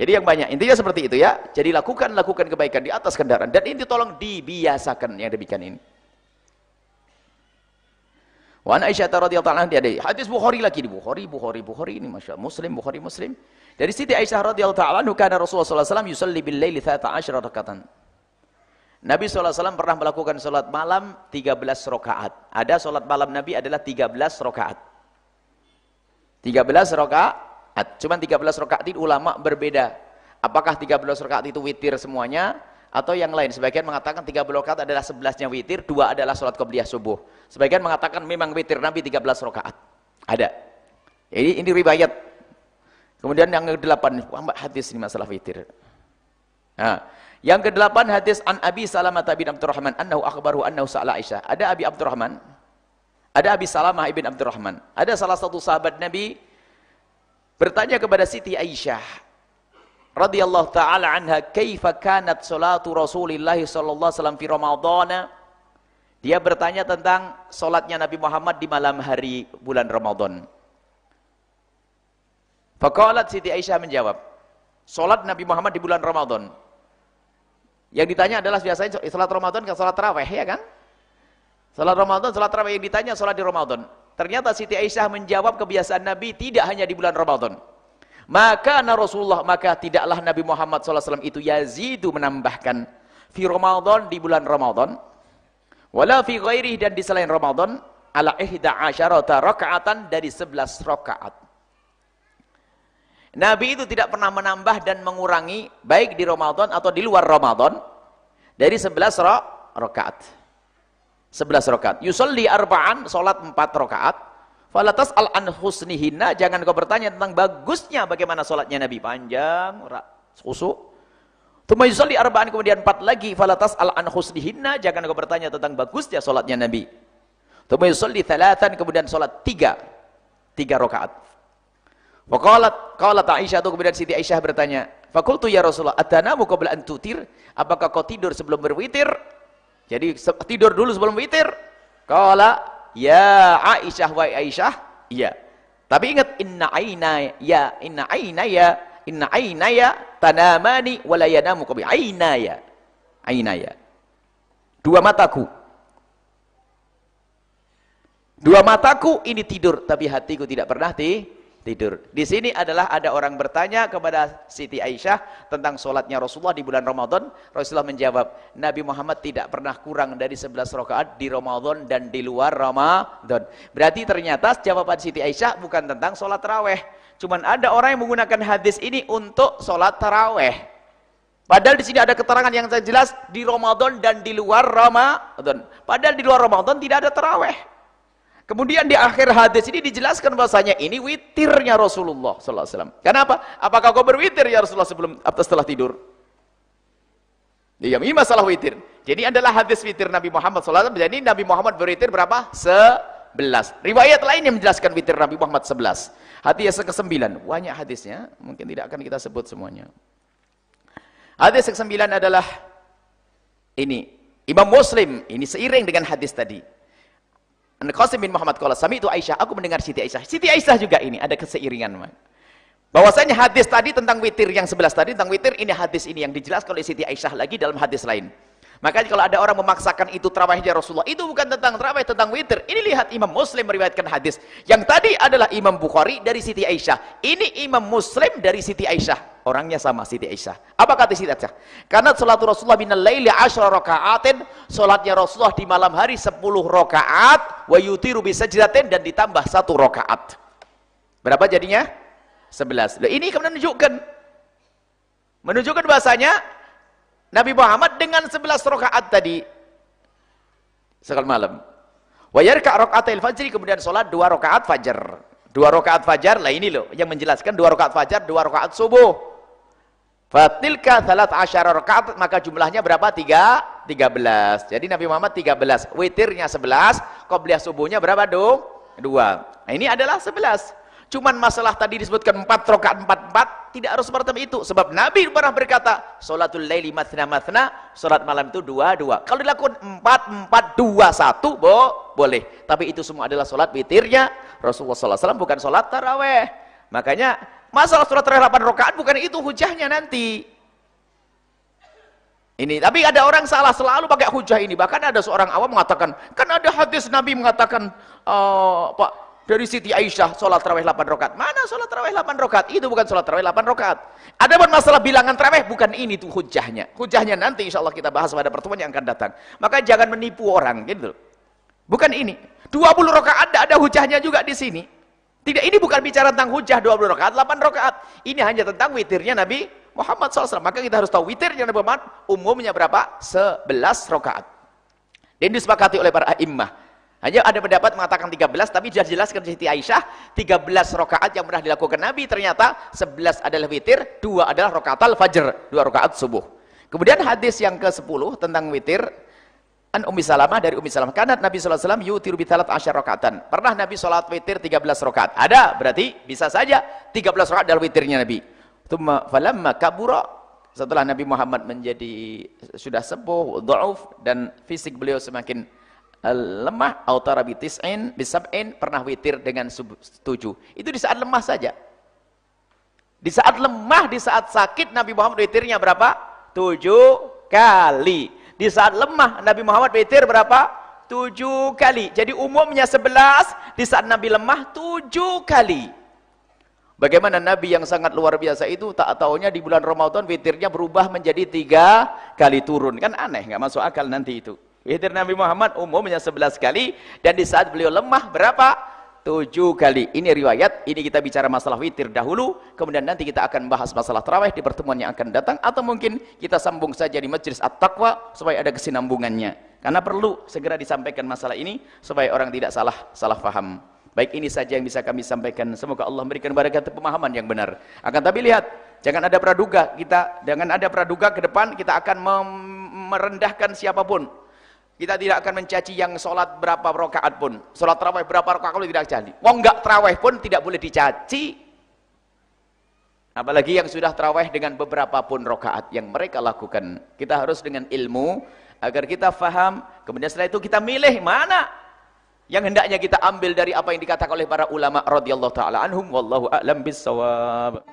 Jadi yang banyak, intinya seperti itu ya. Jadi lakukan kebaikan di atas kendaraan. Dan ini tolong dibiasakan yang demikian ini. Wa an Aisyah radhiyallahu anha, ada hadis Bukhari lagi di Bukhari ini Masya Allah. Bukhari Muslim. Dari Siti Aisyah radhiyallahu anha, kana Rasulullah sallallahu alaihi wasallam yusalli bil laili 13 rakatan. Nabi sallallahu alaihi wasallam pernah melakukan salat malam 13 rakaat. Ada salat malam Nabi adalah 13 rakaat. 13 rakaat. Cuman 13 rakaat itu ulama berbeda. Apakah 13 rakaat itu witir semuanya atau yang lain? Sebagian mengatakan 30 rakaat adalah 11-nya witir, 2 adalah salat qabliyah subuh. Sebagian mengatakan memang witir Nabi 13 rakaat. Ada. Jadi ini riwayat. Kemudian yang ke-8, hadis ini masalah witir. Nah, yang ke-8 hadis an Abi Salamah bin Abdurrahman annahu akhbaruhu annahu sa'ala Aisyah. Ada Abi Abdurrahman, ada Abi Salamah ibn Abdurrahman. Ada salah satu sahabat Nabi bertanya kepada Siti Aisyah radhiyallahu taala anha, kaifa kanat salatu Rasulillah sallallahu alaihi wasallam fi Ramadan? Dia bertanya tentang salatnya Nabi Muhammad di malam hari bulan Ramadan. Faqalat Siti Aisyah menjawab, salat Nabi Muhammad di bulan Ramadan. Yang ditanya adalah biasanya salat Ramadan ke salat tarawih, ya kan? Salat Ramadan, salat tarawih, yang ditanya salat di Ramadan. Ternyata Siti Aisyah menjawab kebiasaan Nabi tidak hanya di bulan Ramadan. Maka Rasulullah, maka tidaklah Nabi Muhammad SAW itu yazidu menambahkan fi Ramadan, di bulan Ramadan, wala fi ghairihi, dan di selain Ramadan, ala 11 rakaatan, dari 11 rakaat. Nabi itu tidak pernah menambah dan mengurangi baik di Ramadan atau di luar Ramadan dari 11 rakaat. 11 rakaat. Yusalli arba'an, salat 4 rakaat. Fala tas'al an husnihinna, jangan kau bertanya tentang bagusnya bagaimana salatnya Nabi, panjang, khusyuk. Tsumma yusalli arba'an, kemudian 4 lagi. Fala tas'al an husnihinna, jangan kau bertanya tentang bagusnya salatnya Nabi. Tsumma yusalli thalathan, kemudian salat 3 rakaat. Qalat Aisyah, itu kemudian Siti Aisyah bertanya, "Fakultu ya Rasulullah, atanamu qabla an tutir?" Apakah kau tidur sebelum berwitir? Jadi tidur dulu sebelum witir. Qala, "Ya Aisyah wa Aisyah." Iya. Tapi ingat, inna aynaya tanamani wa la yanamu qabli aynaya. Aynaya. Dua mataku ini tidur, tapi hatiku tidak pernah tidur. Di sini adalah ada orang bertanya kepada Siti Aisyah tentang sholatnya Rasulullah di bulan Ramadan. Rasulullah menjawab, Nabi Muhammad tidak pernah kurang dari 11 rakaat di Ramadan dan di luar Ramadan. Berarti ternyata jawaban Siti Aisyah bukan tentang sholat taraweh. Cuman ada orang yang menggunakan hadis ini untuk sholat taraweh. Padahal di sini ada keterangan yang jelas di Ramadan dan di luar Ramadan. Padahal di luar Ramadan tidak ada taraweh. Kemudian di akhir hadis ini dijelaskan bahwasanya ini witirnya Rasulullah sallallahu alaihi wasallam. Kenapa? Apakah kau berwitir ya Rasulullah setelah tidur? Ini masalah witir. Jadi adalah hadis witir Nabi Muhammad sallallahu alaihi wasallam. Jadi Nabi Muhammad berwitir berapa? 11. Riwayat lain yang menjelaskan witir Nabi Muhammad 11. Hadis yang ke-9. Banyak hadisnya, mungkin tidak akan kita sebut semuanya. Hadis yang ke-9 adalah ini. Imam Muslim, ini seiring dengan hadis tadi. Qasim bin Muhammad qala sami'tu Aisyah, aku mendengar Siti Aisyah. Siti Aisyah juga ini ada keseiringan. Bahwasanya hadis tadi tentang witir yang 11 tadi tentang witir, ini hadis ini yang dijelaskan oleh Siti Aisyah lagi dalam hadis lain. Makanya kalau ada orang memaksakan itu tarawihnya Rasulullah, itu bukan tentang tarawih, tentang witir. Ini lihat Imam Muslim meriwayatkan hadis. Yang tadi adalah Imam Bukhari dari Siti Aisyah. Ini Imam Muslim dari Siti Aisyah. Orangnya sama Siti Aisyah. Apa kata Siti Aisyah? Karena salatu Rasulullah binal laili 10 rakaatin, salatnya Rasulullah di malam hari 10 rakaat, wa yutiru bi sajdatin, dan ditambah 1 rakaat. Berapa jadinya? 11. Loh, ini kemudian menunjukkan bahasanya Nabi Muhammad dengan 11 rakaat tadi sekali malam. Wa yarka' raka'atil fajri, kemudian salat 2 rakaat fajar. 2 rakaat fajar, lah ini loh yang menjelaskan 2 rakaat fajar, 2 rakaat subuh. Fatilka 13 rakaat, maka jumlahnya berapa? 13. Jadi Nabi Muhammad 13, witirnya 11, qobliyah subuhnya berapa dong? 2. Nah, ini adalah 11. Cuman masalah tadi disebutkan 4 rakaat 4, tidak harus seperti itu. Sebab Nabi pernah berkata, sholatul laili mathna mathna, sholat malam itu 2-2. Kalau dilakukan 4-4-2-1, boleh. Tapi itu semua adalah sholat witirnya Rasulullah SAW, bukan sholat taraweh. Makanya masalah sholat taraweh 8 rakaat bukan itu hujahnya nanti. Ini, tapi ada orang salah selalu pakai hujah ini. Bahkan ada seorang awam mengatakan, kan ada hadis Nabi mengatakan, dari Siti Aisyah, sholat tarawih 8 rakaat. Mana sholat tarawih 8 rakaat? Itu bukan sholat tarawih 8 rakaat. Ada pun masalah bilangan tarawih, bukan ini tuh hujahnya. Hujahnya nanti insya Allah kita bahas pada pertemuan yang akan datang. Maka jangan menipu orang, gitu. Bukan ini. 20 rakaat ada hujahnya juga di sini. Tidak, ini bukan bicara tentang hujah 20 rakaat, 8 rakaat. Ini hanya tentang witirnya Nabi Muhammad SAW. Maka kita harus tahu witirnya Nabi Muhammad umumnya berapa? 11 rakaat. Dan disepakati oleh para a'immah. Hanya ada pendapat mengatakan 13, tapi sudah dijelaskan Siti Aisyah, 13 rakaat yang pernah dilakukan Nabi, ternyata 11 adalah witir, 2 adalah rakaatul fajr, 2 rakaat subuh. Kemudian hadis yang ke-10 tentang witir, an Ummi Salamah, dari Ummi Salamah, karena Nabi SAW yutiru bi 13 rakaatan. Pernah Nabi sholat witir 13 rakaat. Ada, berarti bisa saja 13 rakaat adalah witirnya Nabi. Tsumma falamma kabura, setelah Nabi Muhammad menjadi sudah sepuh, dhauf, dan fisik beliau semakin lemah, autara bitis'in bisab'in, pernah witir dengan 7. Itu di saat lemah saja. Di saat lemah, di saat sakit, Nabi Muhammad witirnya berapa? 7 kali. Di saat lemah, Nabi Muhammad witir berapa? 7 kali. Jadi umumnya 11, di saat Nabi lemah 7 kali. Bagaimana Nabi yang sangat luar biasa itu, tak taunya di bulan Ramadan witirnya berubah menjadi 3 kali turun. Kan aneh, nggak masuk akal nanti itu. Witir Nabi Muhammad umumnya 11 kali, dan di saat beliau lemah berapa? 7 kali. Ini riwayat, ini kita bicara masalah witir dahulu, kemudian nanti kita akan bahas masalah tarawih di pertemuan yang akan datang, atau mungkin kita sambung saja di Majlis At-Taqwa supaya ada kesinambungannya. Karena perlu segera disampaikan masalah ini supaya orang tidak salah paham. Baik, ini saja yang bisa kami sampaikan. Semoga Allah memberikan barakat pemahaman yang benar. Akan tapi lihat, jangan ada praduga, ke depan kita akan merendahkan siapapun. Kita tidak akan mencaci yang sholat berapa rakaat pun. Sholat tarawih berapa rakaat kalau tidak caci. Wong enggak tarawih pun tidak boleh dicaci. Apalagi yang sudah tarawih dengan beberapa pun rakaat yang mereka lakukan. Kita harus dengan ilmu agar kita faham. Kemudian setelah itu kita milih mana yang hendaknya kita ambil dari apa yang dikatakan oleh para ulama radhiyallahu taala anhum wallahu a'lam bissawab.